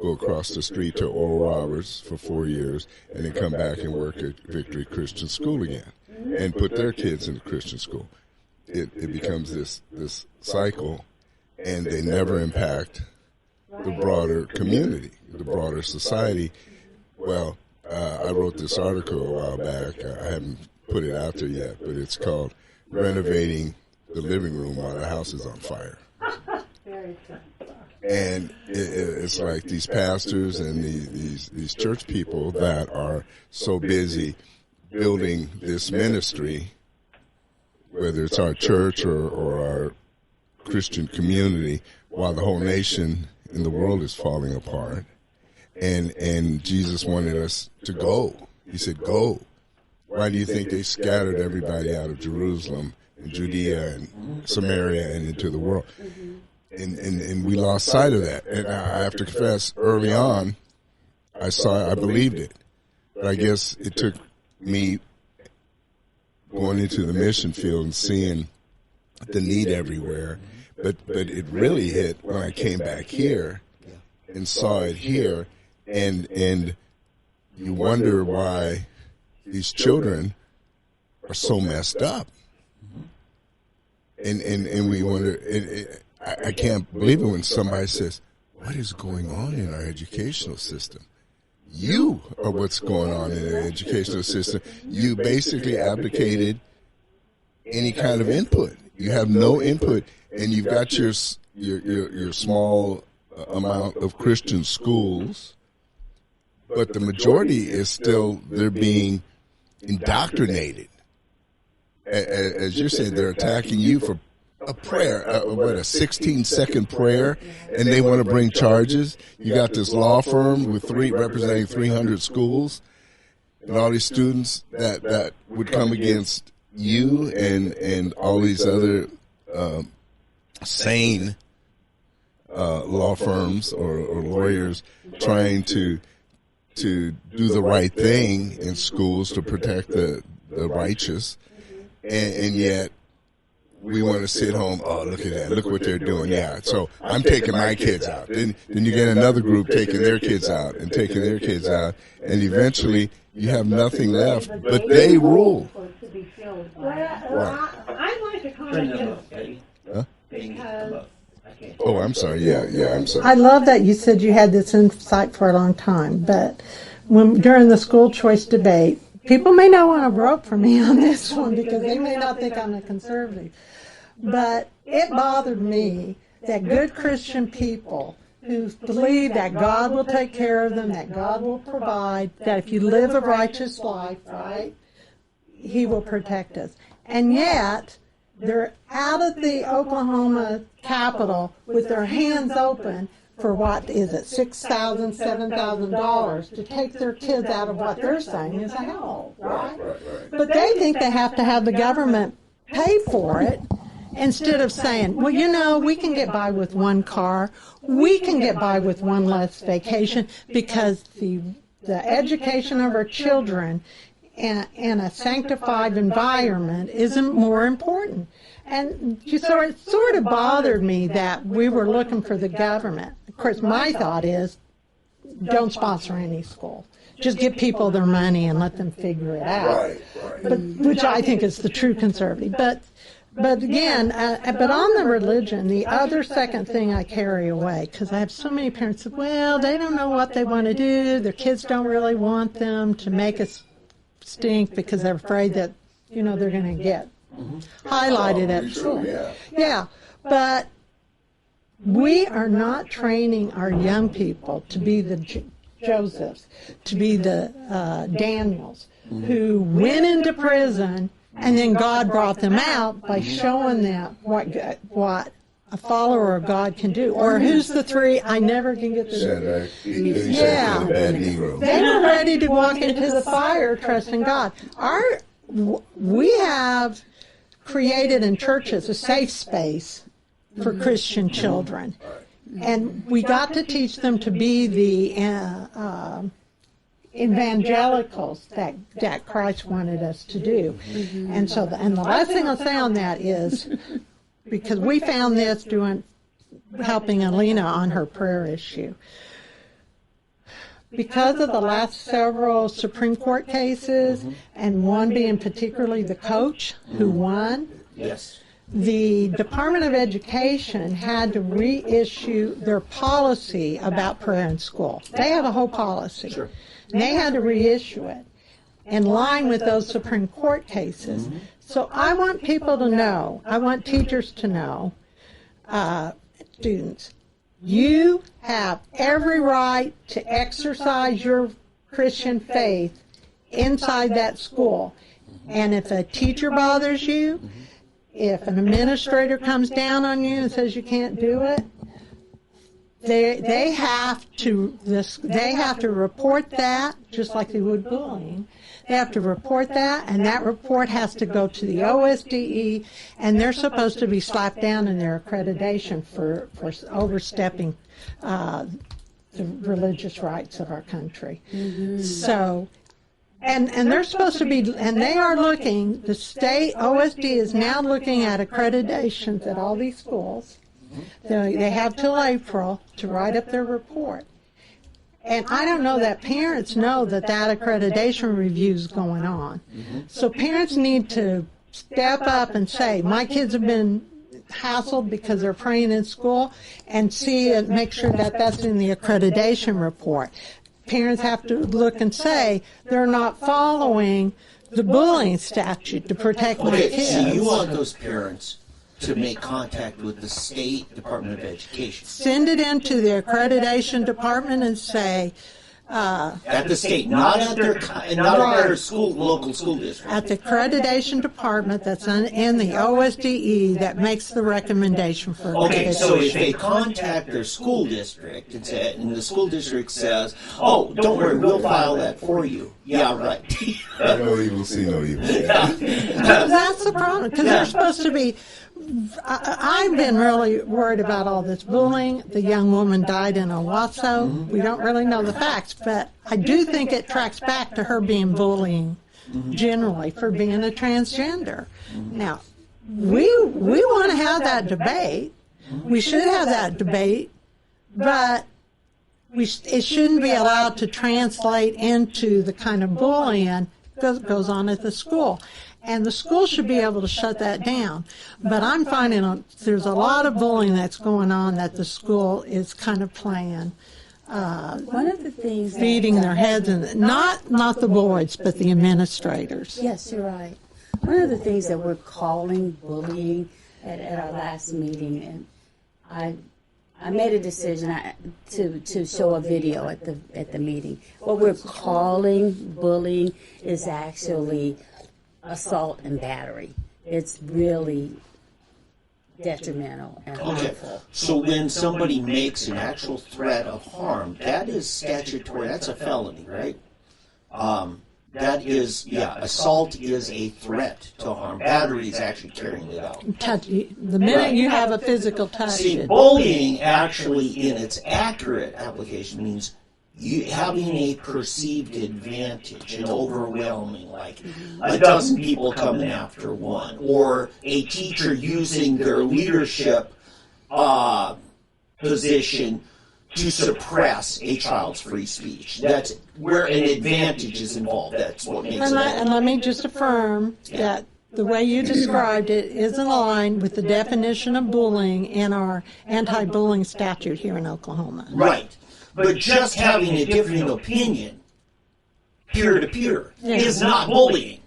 go across the street to Oral Roberts for 4 years, and then come back and work at Victory Christian School again and put their kids in the Christian school. It becomes this cycle, and they never impact the broader community, the broader society. Well, I wrote this article a while back. I haven't put it out there yet, but it's called Renovating the Living Room While the House is on Fire. Very good. And it's like these pastors and these church people that are so busy building this ministry, whether it's our church or our Christian community, while the whole nation in the world is falling apart. And Jesus wanted us to go. He said, go. Why do you think they scattered everybody out of Jerusalem and Judea and Samaria and into the world? And we lost sight of that. And I have to confess, early on, I believed it. But I guess it took me going into the mission field and seeing the need everywhere. But it really hit when I came back here and saw it here. And you wonder why these children are so messed up. And we wonder, I can't believe it when somebody says, what is going on in our educational system? You are what's going on in the educational system. You basically abdicated any kind of input. You have no input, and you've got your small amount of Christian schools, but the majority is still, they're being indoctrinated. As you said, they're attacking you for a prayer, a 16-second prayer, and they want to bring charges. You got this law firm with representing 300 schools, and all these students that would come against you and all these other sane law firms or lawyers trying to do the right thing in schools to protect the righteous, and yet we want to sit home. Oh, look at that! Look what they're doing. Yeah, so I'm taking my kids out. Then you get another group taking their kids out and taking their kids out, and eventually you have nothing left. But they rule. Well, I'd like to comment Huh? Oh, I'm sorry. Yeah, I'm sorry. I love that you said you had this insight for a long time, but during the school choice debate, people may not want to vote for me on this one because they may not think I'm a conservative. But it bothered me that good Christian people who believe that God will take care of them, that God will provide, that if you live a righteous life, right, He will protect us. And yet, they're out of the Oklahoma Capitol with their hands open for what is it, $6,000, $7,000 to take their kids out of what they're saying is a hell, right? But they think they have to have the government pay for it instead of saying, well, you know, we can get by with one car, we can get by with one less vacation because the education of our children in a sanctified environment isn't more important. And so it sort of bothered me that we were looking for the government. Of course, my thought is, don't sponsor any school. Just give people their money and let them figure it out. But, which I think is the true conservative. But again, but on the religion, the other second thing I carry away, because I have so many parents say, well, they don't know what they want to do. Their kids don't really want them to make us stink because they're afraid that, you know, they're going to get highlighted at school. Yeah, but we are not training our young people to be the Josephs, to be the Daniels, who went into prison and then God brought them out by showing them what a follower of God can do. Or who's the three? I never can get the yeah. They were ready to walk into the fire trusting God. We have created in churches a safe space for Christian children. And we got to teach them to be the evangelicals that Christ wanted us to do. And so, and the last thing I'll say on that is, because we found this helping Elena on her prayer issue. Because of the last several Supreme Court cases, and one being particularly the coach who won, the Department of Education had to reissue their policy about prayer in school. They have a whole policy. And they had to reissue it in line with those Supreme Court cases. So I want people to know, I want teachers to know, students, you have every right to exercise your Christian faith inside that school. And if a teacher bothers you, if an administrator comes down on you and says you can't do it, they have to report that, just like they would bullying. They have to report that, and that report has to go to the OSDE, and they're supposed to be slapped down in their accreditation for overstepping the religious rights of our country. So, and they're supposed to be, and they are looking, the state OSD is now looking at accreditations at all these schools. They have till April to write up their report. And I don't know that parents know that accreditation review is going on. So parents need to step up and say, my kids have been hassled because they're praying in school, and see and make sure that that's in the accreditation report. Parents have to look and say they're not following the bullying statute to protect my kids. So you want those parents to make contact with the State Department of Education. Send it into the accreditation department and say, at the state, not at their local school district. At the accreditation department that's in the OSDE that makes the recommendation for accreditation. Okay, so if they contact their school district and the school district says, "Oh, don't worry, we'll file that for you." Yeah, right. No evil, see no evil. That's the problem, because they're supposed to be. I've been really worried about all this bullying. The young woman died in Owasso. We don't really know the facts, but I do think it tracks back to her being bullying generally for being a transgender. Now, we want to have that debate. We should have that debate, but it shouldn't be allowed to translate into the kind of bullying that goes on at the school. And the school should be able to shut that down. But I'm finding there's a lot of bullying that's going on that the school is kind of playing. One of the things feeding their heads in, not the boys, but the administrators. Yes, you're right. One of the things that we're calling bullying at our last meeting, and I made a decision to show a video at the meeting. What we're calling bullying is actually assault and battery. It's really detrimental and harmful. So when somebody makes an actual threat of harm, that is statutory. That's a felony, right? That is, assault is a threat to harm. Battery is actually carrying it out. The minute you have a physical touch. See, bullying actually, in its accurate application, means you having a perceived advantage, an overwhelming, like a dozen people coming after one, or a teacher using their leadership position to suppress a child's free speech. That's where an advantage is involved. That's what makes it. And let me just affirm that the way you described it is in line with the definition of bullying in our anti-bullying statute here in Oklahoma. Right. But just having a different opinion, peer-to-peer, is not bullying.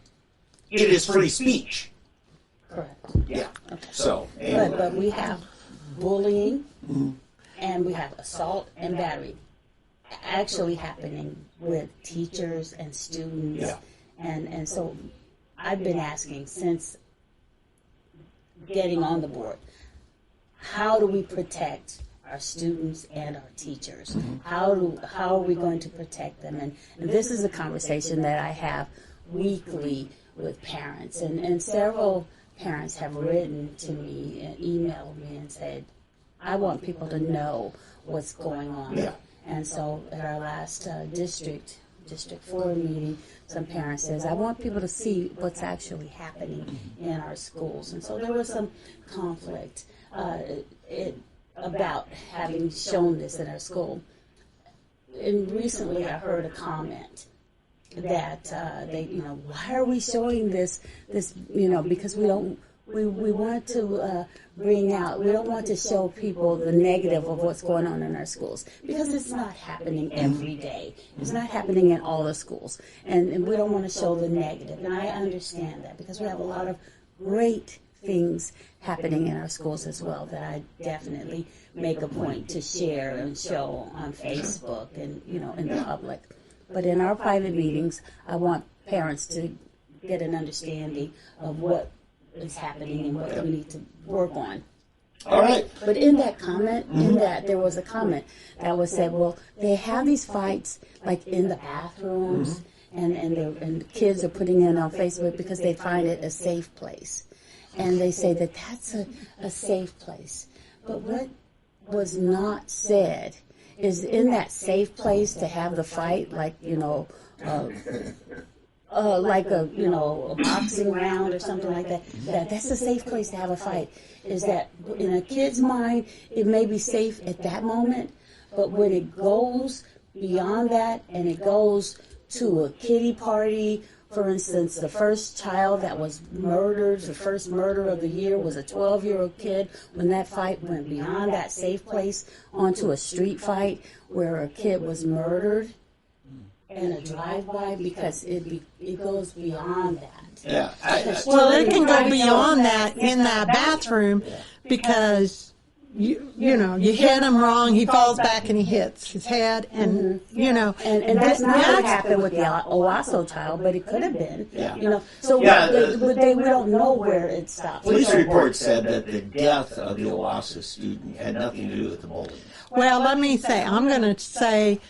It is free speech. Correct. Yeah. Okay. So, anyway. But we have bullying, and we have assault and battery actually happening with teachers and students. Yeah. And so I've been asking since getting on the board, how do we protect our students and our teachers? How are we going to protect them? And this is a conversation that I have weekly with parents, and several parents have written to me and emailed me and said, I want people to know what's going on. Yeah. And so at our last District 4 meeting, some parents says, I want people to see what's actually happening in our schools. And so there was some conflict about having shown this in our school. And recently I heard a comment that why are we showing this, because we want to we don't want to show people the negative of what's going on in our schools, because it's not happening every day. It's not happening in all the schools. And we don't want to show the negative. And I understand that, because we have a lot of great things happening in our schools as well that I definitely make a point to share and show on Facebook and, in the public. But in our private meetings, I want parents to get an understanding of what is happening and what we need to work on. All right. But in that comment, there was a comment that was said, well, they have these fights like in the bathrooms, and kids are putting it on Facebook because they find it a safe place. And they say that that's a safe place. But what was not said is, in that safe place to have the fight, like, like a boxing round or something like that, that's a safe place to have a fight. Is that in a kid's mind, it may be safe at that moment, but when it goes beyond that and it goes to a kiddie party For instance, the first child that was murdered, the first murder of the year was a 12-year-old kid. When that fight went beyond that safe place onto a street fight where a kid was murdered in a drive-by, because it goes beyond that. Yeah. Well, it can go beyond that in that bathroom because you hit him wrong, he falls back and he hits his head, and And that's not what happened with the Owasso child, but it could have been. Yeah. So Yeah, we don't know where it stops. Police report said that the death of the Owasso student had nothing to do with the bullying. well, let me say, I'm going to say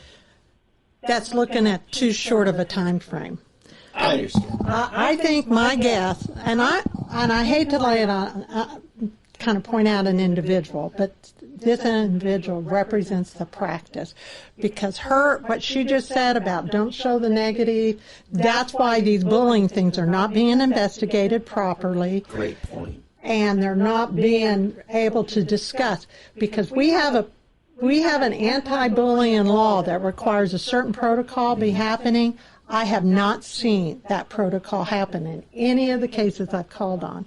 that's looking at too short of a time frame. I understand. I think my guess, and I hate to lay it on, kind of point out an individual, but this individual represents the practice, because what she just said about don't show the negative, that's why these bullying things are not being investigated properly. Great point. And they're not being able to discuss, because we have an anti-bullying law that requires a certain protocol be happening. I have not seen that protocol happen in any of the cases I've called on.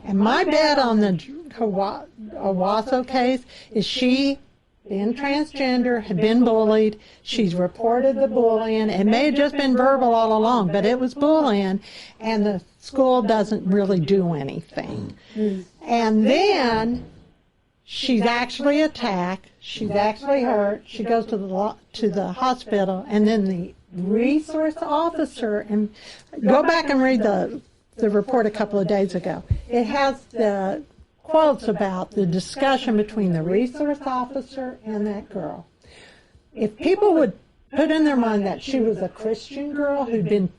And my bet on the Owasso case is she, being transgender, had been bullied. She's reported the bullying. It may have just been verbal all along, but it was bullying, and the school doesn't really do anything. And then she's actually attacked. She's actually hurt. She goes to the hospital, and then the resource officer, and go back and read the report a couple of days ago. It has the quotes about the discussion between the resource officer and that girl. If people would put in their mind that she was a Christian girl who'd been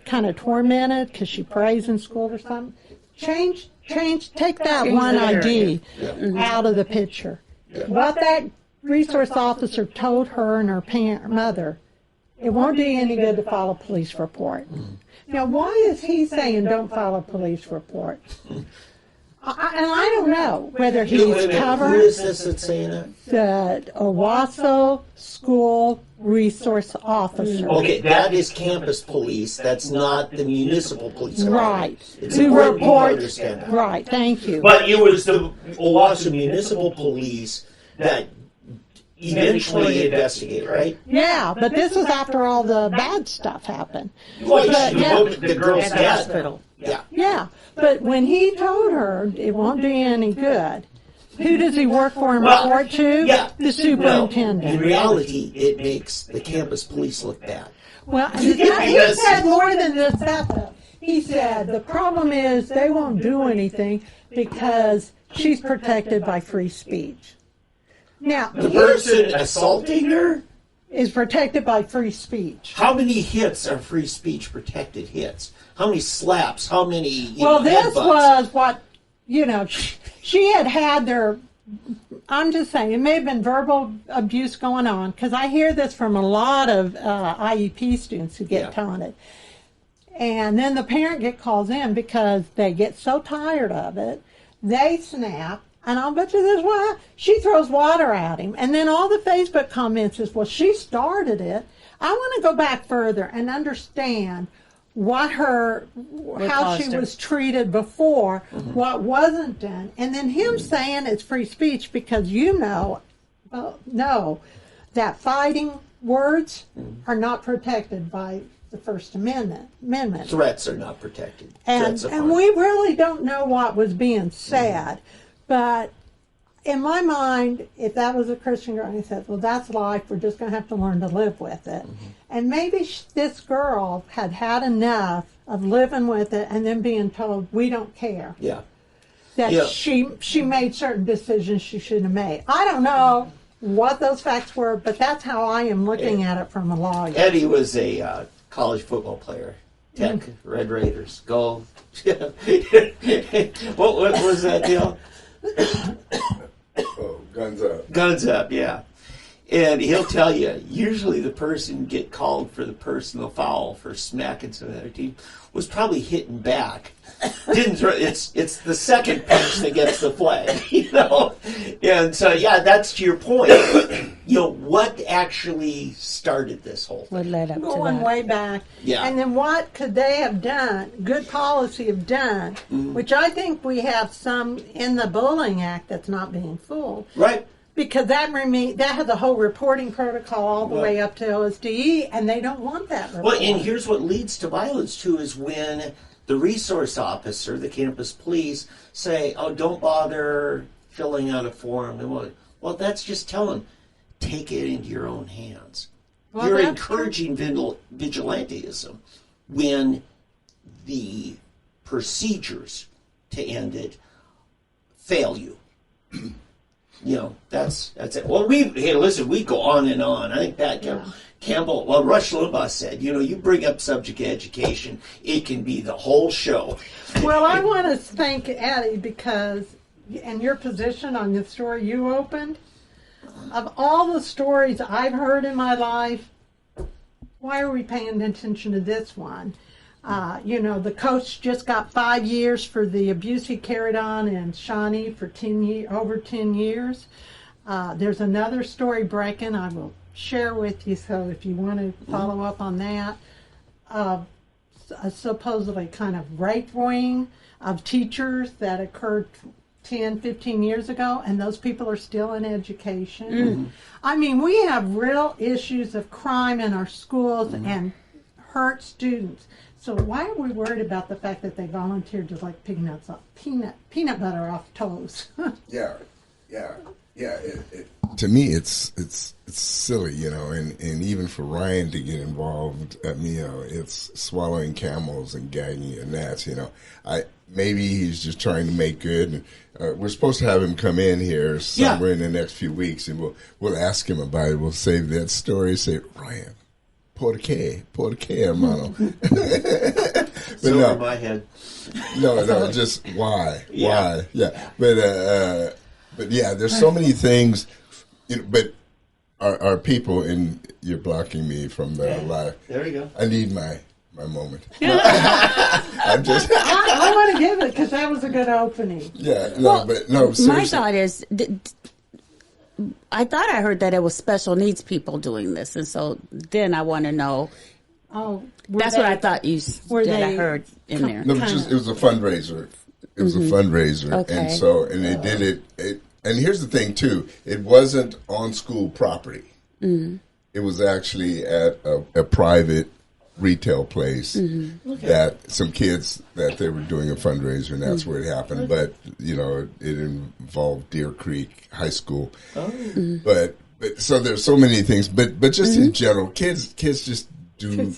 kind of tormented because she prays in school or something, take that one ID out of the picture. What that resource officer told her and her mother, it won't do you any good to file a police report. Now, why is he saying don't file a police report? And I don't know whether he's covering. Who is this that's saying that? The Owasso School Resource Officer. Okay, that is campus police. That's not the municipal police. Right. It's To important you report. understand that. Right, thank you. But it was the Owasso municipal police that eventually investigated, right? Yeah, but this was after all the bad stuff happened. Well, But, the girl's At the dead. hospital. Yeah. yeah, but when he told her it won't do you any good, who does he work for and report to? Yeah. The superintendent. No, in reality, it makes the campus police look bad. Well, he said more than this stuff. He said the problem is they won't do anything because she's protected by free speech. Now, The person assaulting her? is protected by free speech. How many hits are free speech protected hits? How many slaps? How many Well, this headbutts? was what, she had their, I'm just saying, it may have been verbal abuse going on, because I hear this from a lot of IEP students who get taunted. And then the parent calls in because they get so tired of it, they snap, and I'll bet you this why she throws water at him. And then all the Facebook comments is, well, she started it. I want to go back further and understand how she was treated before, what wasn't done, and then him saying it's free speech because know that fighting words are not protected by the First Amendment. Threats are not protected. And we really don't know what was being said, but in my mind, if that was a Christian girl, he said, well, that's life, we're just going to have to learn to live with it. And maybe this girl had enough of living with it and then being told, we don't care. Yeah. That she made certain decisions she shouldn't have made. I don't know what those facts were, but that's how I am looking at it from a lawyer. Eddie was a college football player. Tech, Red Raiders, go. What was that deal? Oh, guns up. Guns up, yeah. And he'll tell you, usually the person get called for the personal foul for smacking some other team was probably hitting back. Didn't throw, it's the second punch that gets the flag, you know? And so, yeah, that's to your point. You know, what actually started this whole thing? What led up to Going that? way back. Yeah. And then what could they have done, good policy have done, which I think we have some in the Bullying Act that's not being fooled. Right. Because that has a whole reporting protocol all the way up to OSDE, and they don't want that report. Well, and here's what leads to violence, too, is when the resource officer, the campus police, say, oh, don't bother filling out a form. Well, that's just telling, take it into your own hands. Well, You're that's encouraging vigilantism when the procedures to end it fail you. You know, that's it. Well, we go on and on. I think Pat Campbell, well, Rush Limbaugh said, you know, you bring up subject education, it can be the whole show. Well, I want to thank Addie because, in your position on the story you opened, of all the stories I've heard in my life, why are we paying attention to this one? You know, the coach just got 5 years for the abuse he carried on in Shawnee for over 10 years. There's another story breaking I will share with you, so if you want to follow up on that. A supposedly kind of right-wing of teachers that occurred 10, 15 years ago, and those people are still in education. I mean, we have real issues of crime in our schools and hurt students. So why are we worried about the fact that they volunteered to like peanut butter off toast? Yeah. To me, it's silly, you know, and even for Ryan to get involved, you know, it's swallowing camels and gagging at gnats, you know. Maybe he's just trying to make good. We're supposed to have him come in here somewhere in the next few weeks, and we'll ask him about it. We'll save that story. Say, Ryan, por qué, hermano? It's over my head. No, just why? Yeah. But yeah, there's so many things, you know, but our people, and you're blocking me from the live. There you go. I need my moment. I'm just. I want to give it because that was a good opening. Yeah, seriously. My thought is, I thought I heard that it was special needs people doing this, and so then I want to know. Oh, that's what I thought I heard in there. No, it was a fundraiser. It was a fundraiser, Okay. and they did it. And here's the thing too: it wasn't on school property. It was actually at a private retail place that some kids that they were doing a fundraiser, and that's where it happened. But you know, it involved Deer Creek High School. But so there's so many things. But just in general, kids just do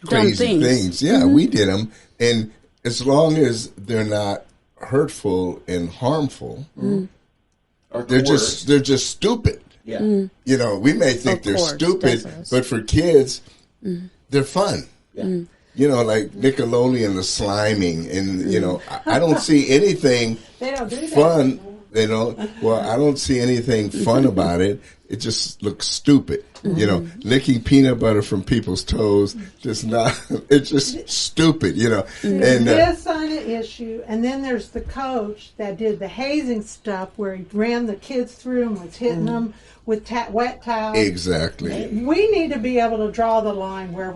crazy things. Yeah, we did them, and as long as they're not hurtful and harmful, they're just stupid. Yeah. You know, we may think they're stupid, but for kids, they're fun. Yeah. You know, like Nickelodeon, the sliming, and you know, I don't see anything fun. You know, well, I don't see anything fun about it. It just looks stupid. You know, licking peanut butter from people's toes, it's just stupid, you know. And this on an issue, and then there's the coach that did the hazing stuff where he ran the kids through and was hitting them with wet towels. Exactly. We need to be able to draw the line where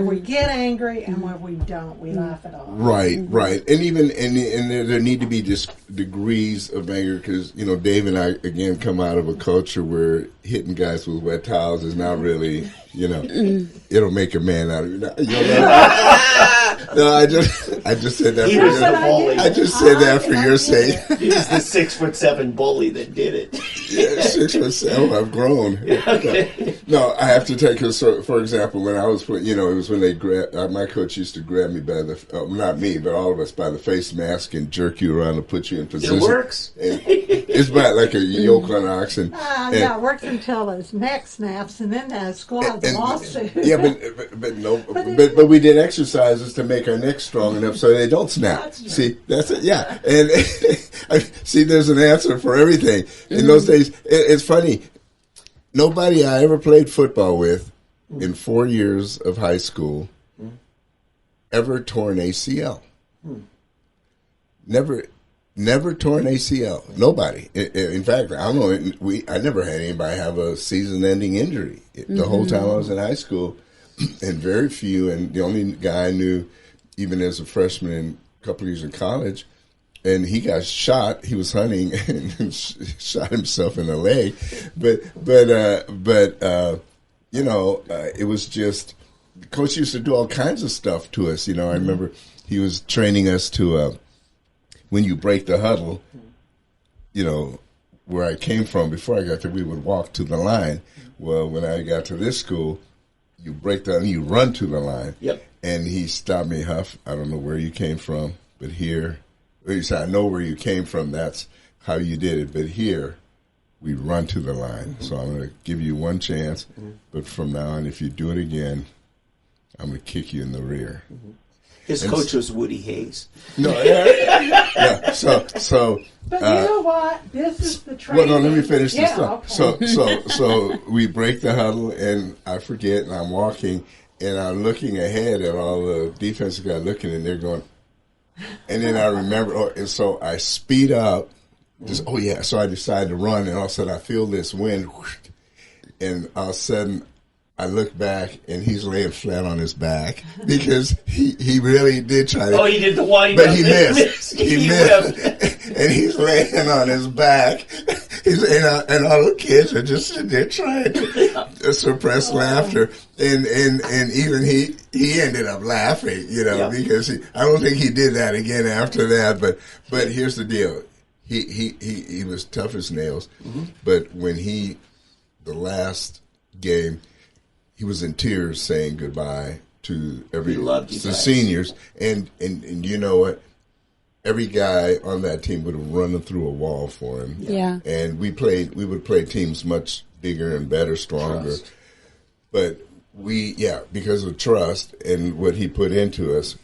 we get angry and where we don't. We laugh it off. Right. And even and there need to be just degrees of anger because, you know, Dave and I, again, come out of a culture where hitting guys with wet towels is not really, you know, it'll make a man out of you. No, I just said that. He was the bully. I just said that for your sake. He was the 6'7" bully that did it. Yeah, 6'7". I've grown. Okay. No, I have to take her. So, for example, when I was playing, you know, it was when they my coach used to grab me by the, not me, but all of us by the face mask and jerk you around and put you in position. It works. And it's about like a yoke on oxen. Yeah, it works until his neck snaps, and then the school has a lawsuit. Yeah, but we did exercises to make our necks strong enough so they don't snap. See, that's it. Yeah, and see, there's an answer for everything. In those days, it's funny. nobody I ever played football with in 4 years of high school ever tore an ACL. Never tore an ACL. Nobody. In fact, I don't know. I never had anybody have a season-ending injury the whole time I was in high school, and very few. And the only guy I knew, even as a freshman and a couple of years in college, and he got shot. He was hunting and shot himself in the leg. But it was just. Coach used to do all kinds of stuff to us. I remember he was training us to. When you break the huddle, where I came from before I got there, we would walk to the line. Well, when I got to this school, you break the huddle, you run to the line. Yep. And he stopped me, Huff. I don't know where you came from, but here, he said, I know where you came from. That's how you did it. But here, we run to the line. So I'm going to give you one chance. But from now on, if you do it again, I'm going to kick you in the rear. His coach was Woody Hayes. No, yeah. So. But you know what? This is the training. Well, no, let me finish this stuff. Okay. So we break the huddle, and I forget, and I'm walking, and I'm looking ahead at all the defensive guys looking, and they're going, and then I remember, and so I speed up. So I decide to run, and all of a sudden I feel this wind, and all of a sudden I look back, and he's laying flat on his back because he really did try to. Oh, he did the wind but up. he missed. He missed, and he's laying on his back. And all the kids are just sitting there trying to suppress laughter, and even he ended up laughing, because I don't think he did that again after that. But here's the deal, he was tough as nails, but when the last game. He was in tears saying goodbye to the seniors, and you know what? Every guy on that team would have run through a wall for him. Yeah. And we would play teams much bigger and better, stronger. Trust. But because of trust and what he put into us,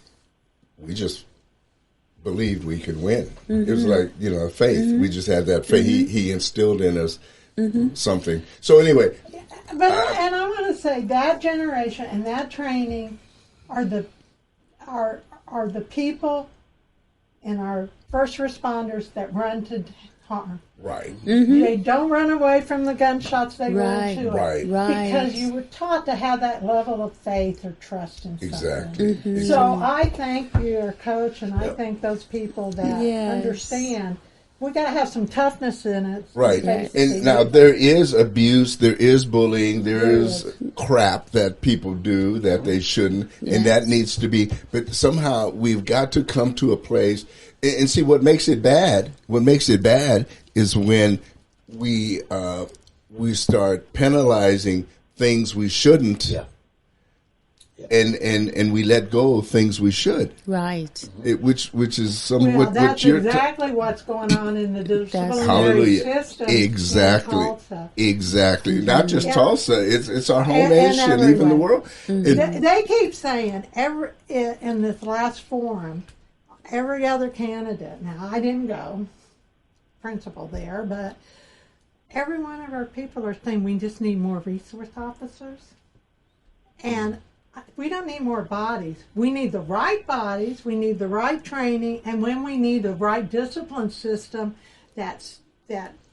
we just believed we could win. It was like, faith. We just had that faith. He instilled in us something. So anyway. But and I want to say that generation and that training are the people and our first responders that run to harm. Right. They don't run away from the gunshots. They run to it. Right. Because you were taught to have that level of faith or trust in something. Exactly. So I thank your coach, and I thank those people that understand. We got to have some toughness in it. Right. And now there is abuse, there is bullying, there is crap that people do that they shouldn't, and that needs to be. But somehow we've got to come to a place and see what makes it bad. What makes it bad is when we start penalizing things we shouldn't. Yeah. And we let go of things we should. Right. Which is somewhat that's what you're exactly what's going on in the disciplinary system. Exactly. Not just Tulsa. It's our whole nation, even the world. They keep saying in this last forum, every other candidate. Now I didn't go, principal there, but every one of our people are saying we just need more resource officers, and we don't need more bodies. We need the right bodies. We need the right training, and when we need the right discipline system that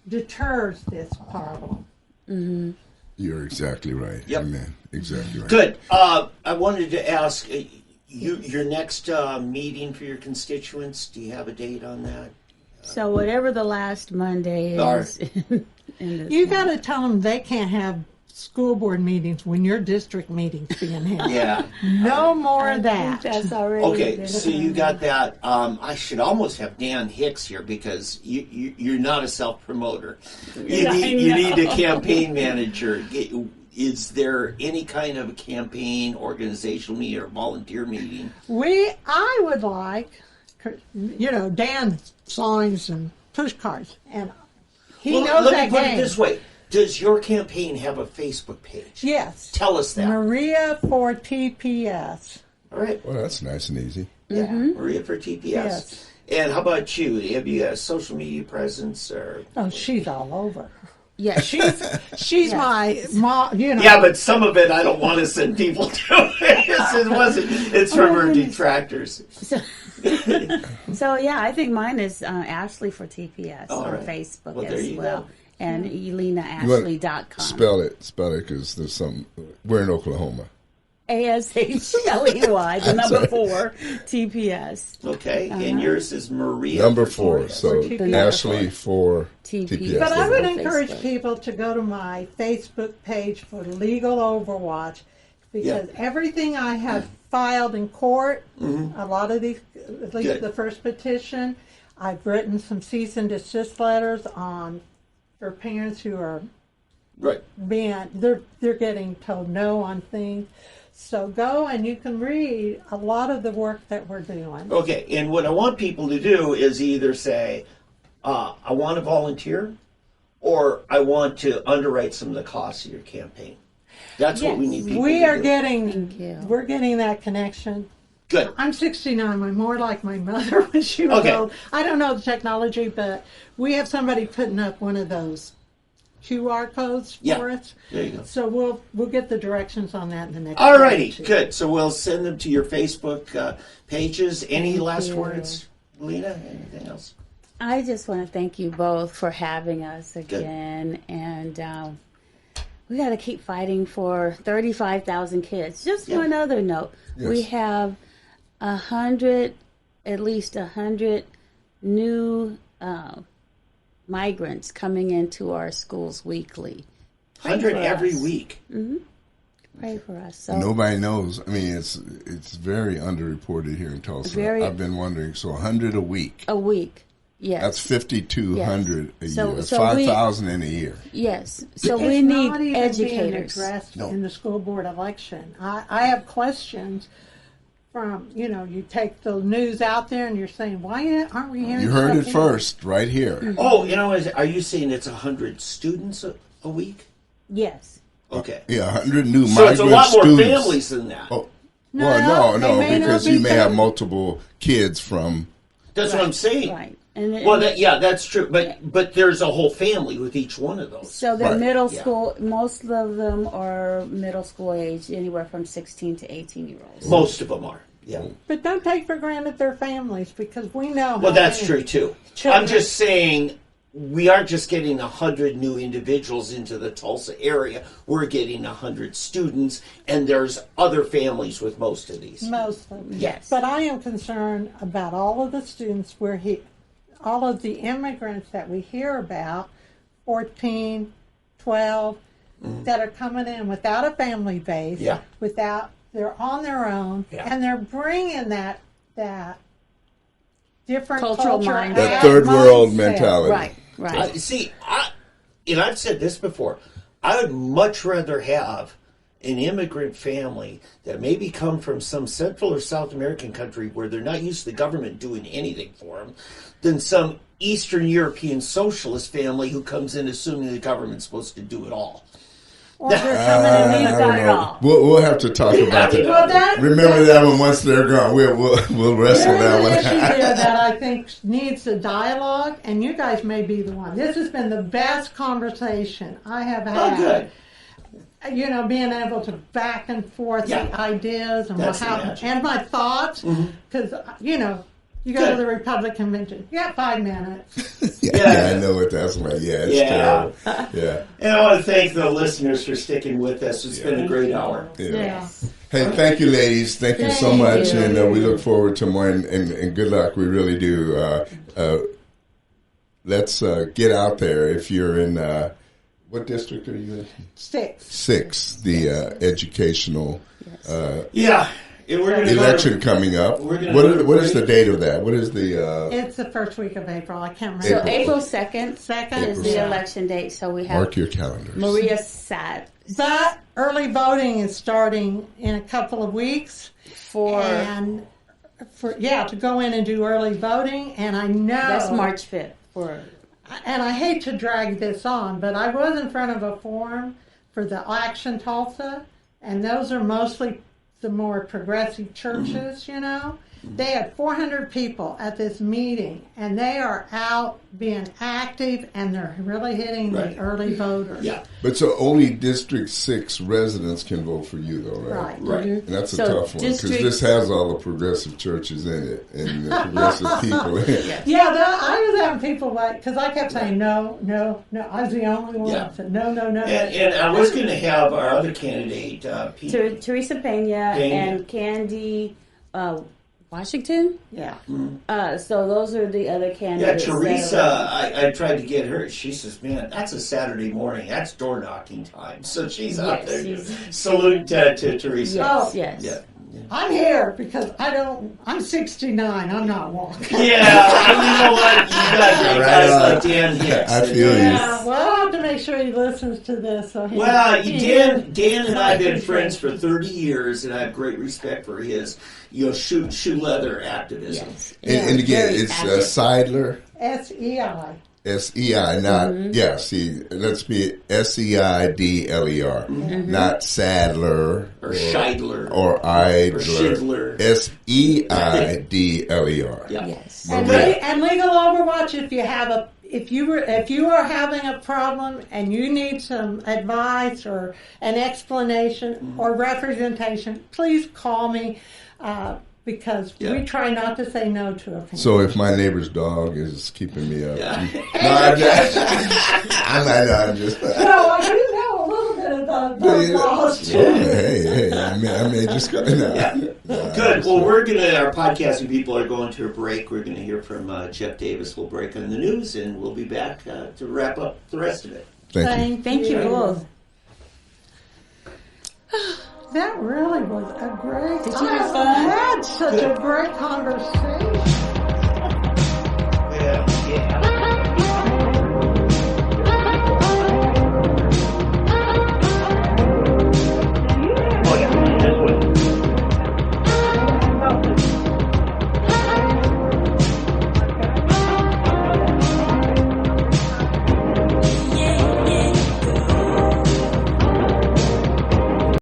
deters this problem. Mm-hmm. You're exactly right. Yep. Amen. Exactly right. Good. I wanted to ask your next meeting for your constituents. Do you have a date on that? So whatever the last Monday is. You got to tell them they can't have school board meetings when your district meeting's being held. Yeah. No more of that. That's already Okay, so you got that. I should almost have Dan Hicks here because you're not a self-promoter. You need a campaign manager. Is there any kind of a campaign, organizational meeting, or volunteer meeting? I would like, Dan signs and push cards, and he knows that game. Let me put it this way. Does your campaign have a Facebook page? Yes. Tell us that. Maria for TPS. All right. Well, that's nice and easy. Yeah, Maria for TPS. Yes. And how about you? Have you got a social media presence? Or? Oh, she's all over. Yes. She's my mom, you know. Yeah, but some of it I don't want to send people to. It's from her detractors. So yeah, I think mine is Ashley for TPS on right. Facebook Well, there as you well. go. And ElenaAshley.com. Spell it, because there's some. We're in Oklahoma. ASHLEY, the number 4, TPS. Okay, and yours is Maria. Number 4. So TPS. Ashley for TPS. TPS. But I would Facebook. encourage people to go to my Facebook page for Legal Overwatch, because everything I have filed in court, a lot of these, at least Good. the first petition, I've written some cease and desist letters for parents who are Right. they're getting told no on things. So go and you can read a lot of the work that we're doing. Okay, and what I want people to do is either say, I want to volunteer, or I want to underwrite some of the costs of your campaign. That's what we need people We to are do. we're getting that connection. Good. I'm 69. I'm more like my mother when she was Okay. old. I don't know the technology, but we have somebody putting up one of those QR codes for us. There you go. So we'll get the directions on that in the next. Alrighty, day or two. good. So we'll send them to your Facebook pages. Any last words, Lena? Anything else? I just want to thank you both for having us again. And we got to keep fighting for 35,000 kids. Just one other note. Yes. We have at least 100 new migrants coming into our schools weekly. 100 for every us. week. Pray for us. So Nobody knows. I mean, it's very underreported here in Tulsa. I've been wondering. So 100 a week. a week. Yes. That's 5,200 a So- year. That's so we- 5,000 in a year. Yes. So It's we need not even educators. being addressed in the school board election. I have questions from, you take the news out there and you're saying, why aren't we hearing You heard stuff it in- first, right here. Oh, are you saying it's 100 students a week? Yes. Okay. Yeah, 100 new So migrant it's a lot more students. families than that. Oh, No, well, they no, may not because be you may have families. multiple kids from. That's what I'm saying. Right. And Well, that's true. But there's a whole family with each one of those. so they're Right. middle Yeah. school. Most of them are middle school age, anywhere from 16 to 18-year-olds. Most of them are. Yeah. But don't take for granted their families, because we know. Well, how that's many true too. children- I'm just saying we aren't just getting 100 new individuals into the Tulsa area. We're getting 100 students, and there's other families with most of these. Most of them. Yes. But I am concerned about all of the students all of the immigrants that we hear about, 14, 12, that are coming in without a family base, Yeah. they're on their own, Yeah. and they're bringing that different Cultural culture, mindset. That third world mindset. mentality. Right. See, and I've said this before, I would much rather have an immigrant family that maybe come from some Central or South American country where they're not used to the government doing anything for them than some Eastern European socialist family who comes in assuming the government's supposed to do it all. Or they're coming I in don't got it know. all. We'll have to talk about Well, that. Remember that one once they're gone. We'll wrestle There's that an one issue there out. that I think needs a dialogue, and you guys may be the one. This has been the best conversation I have had. Oh, good. Being able to back and forth Yeah. the ideas and That's how the magic. and my thoughts, because you go Good. to the Republican convention. You got 5 minutes. Yeah, I know what that's like. Yeah, it's Yeah. terrible. Yeah. And I want to thank the listeners for sticking with us. It's been a great hour. Yeah. Hey, thank you, ladies. Thank you so much, and we look forward to more. And good luck. We really do. Let's get out there. If you're in, what district are you in? 6. 6, the educational Yeah. And we're gonna election coming up. We're gonna What is the date of that? What is the It's the first week of April. I can't So remember. April 2nd Second is the election date. So we have mark your calendars? Maria Seidler But early voting is starting in a couple of weeks. To go in and do early voting, and I know that's March 5th. And I hate to drag this on, but I was in front of a forum for the Action Tulsa, and those are mostly the more progressive churches, They had 400 people at this meeting, and they are out being active, and they're really hitting the early voters. Yeah. But so only District 6 residents can vote for you, though, right? Right. And that's a So tough one, because District- this has all the progressive churches in it, and the progressive people in it. Yeah, I was having people like, because I kept saying no. I was the only one that said no. And I was going to have our other candidate, Pete. Teresa Pena and Candy Washington. Yeah. So those are the other Yeah, candidates. Teresa, I tried to get her. She says, man, that's a Saturday morning. That's door knocking time. So she's out there. Salute to Teresa. Yes. Yeah. I'm here because I'm 69. I'm not walking. Yeah, you know what? You got great guys like Dan Hicks. I feel you. Yeah, well, I'll have to make sure he listens to this. So Dan and I have been friends for 30 years, and I have great respect for his, shoe leather activism. Yes. And again, it's Seidler. SEI. SEI, not, see, let's be SEIDLER, not Sadler. Or Scheidler. Or Schindler. SEIDLER. Yeah. Yes. And Legal Overwatch, if you are having a problem and you need some advice or an explanation or representation, please call me. Because we try not to say no to a family. So if my neighbor's dog is keeping me up, Yeah. I'm just. No, I do know a little bit about those laws too. Hey, I may just go. Good. Well, our podcasting people are going to a break. We're going to hear from Jeff Davis. We'll break on the news, and we'll be back to wrap up the rest of it. Thank you both. That really was a great. Did you have fun? I had such a great conversation.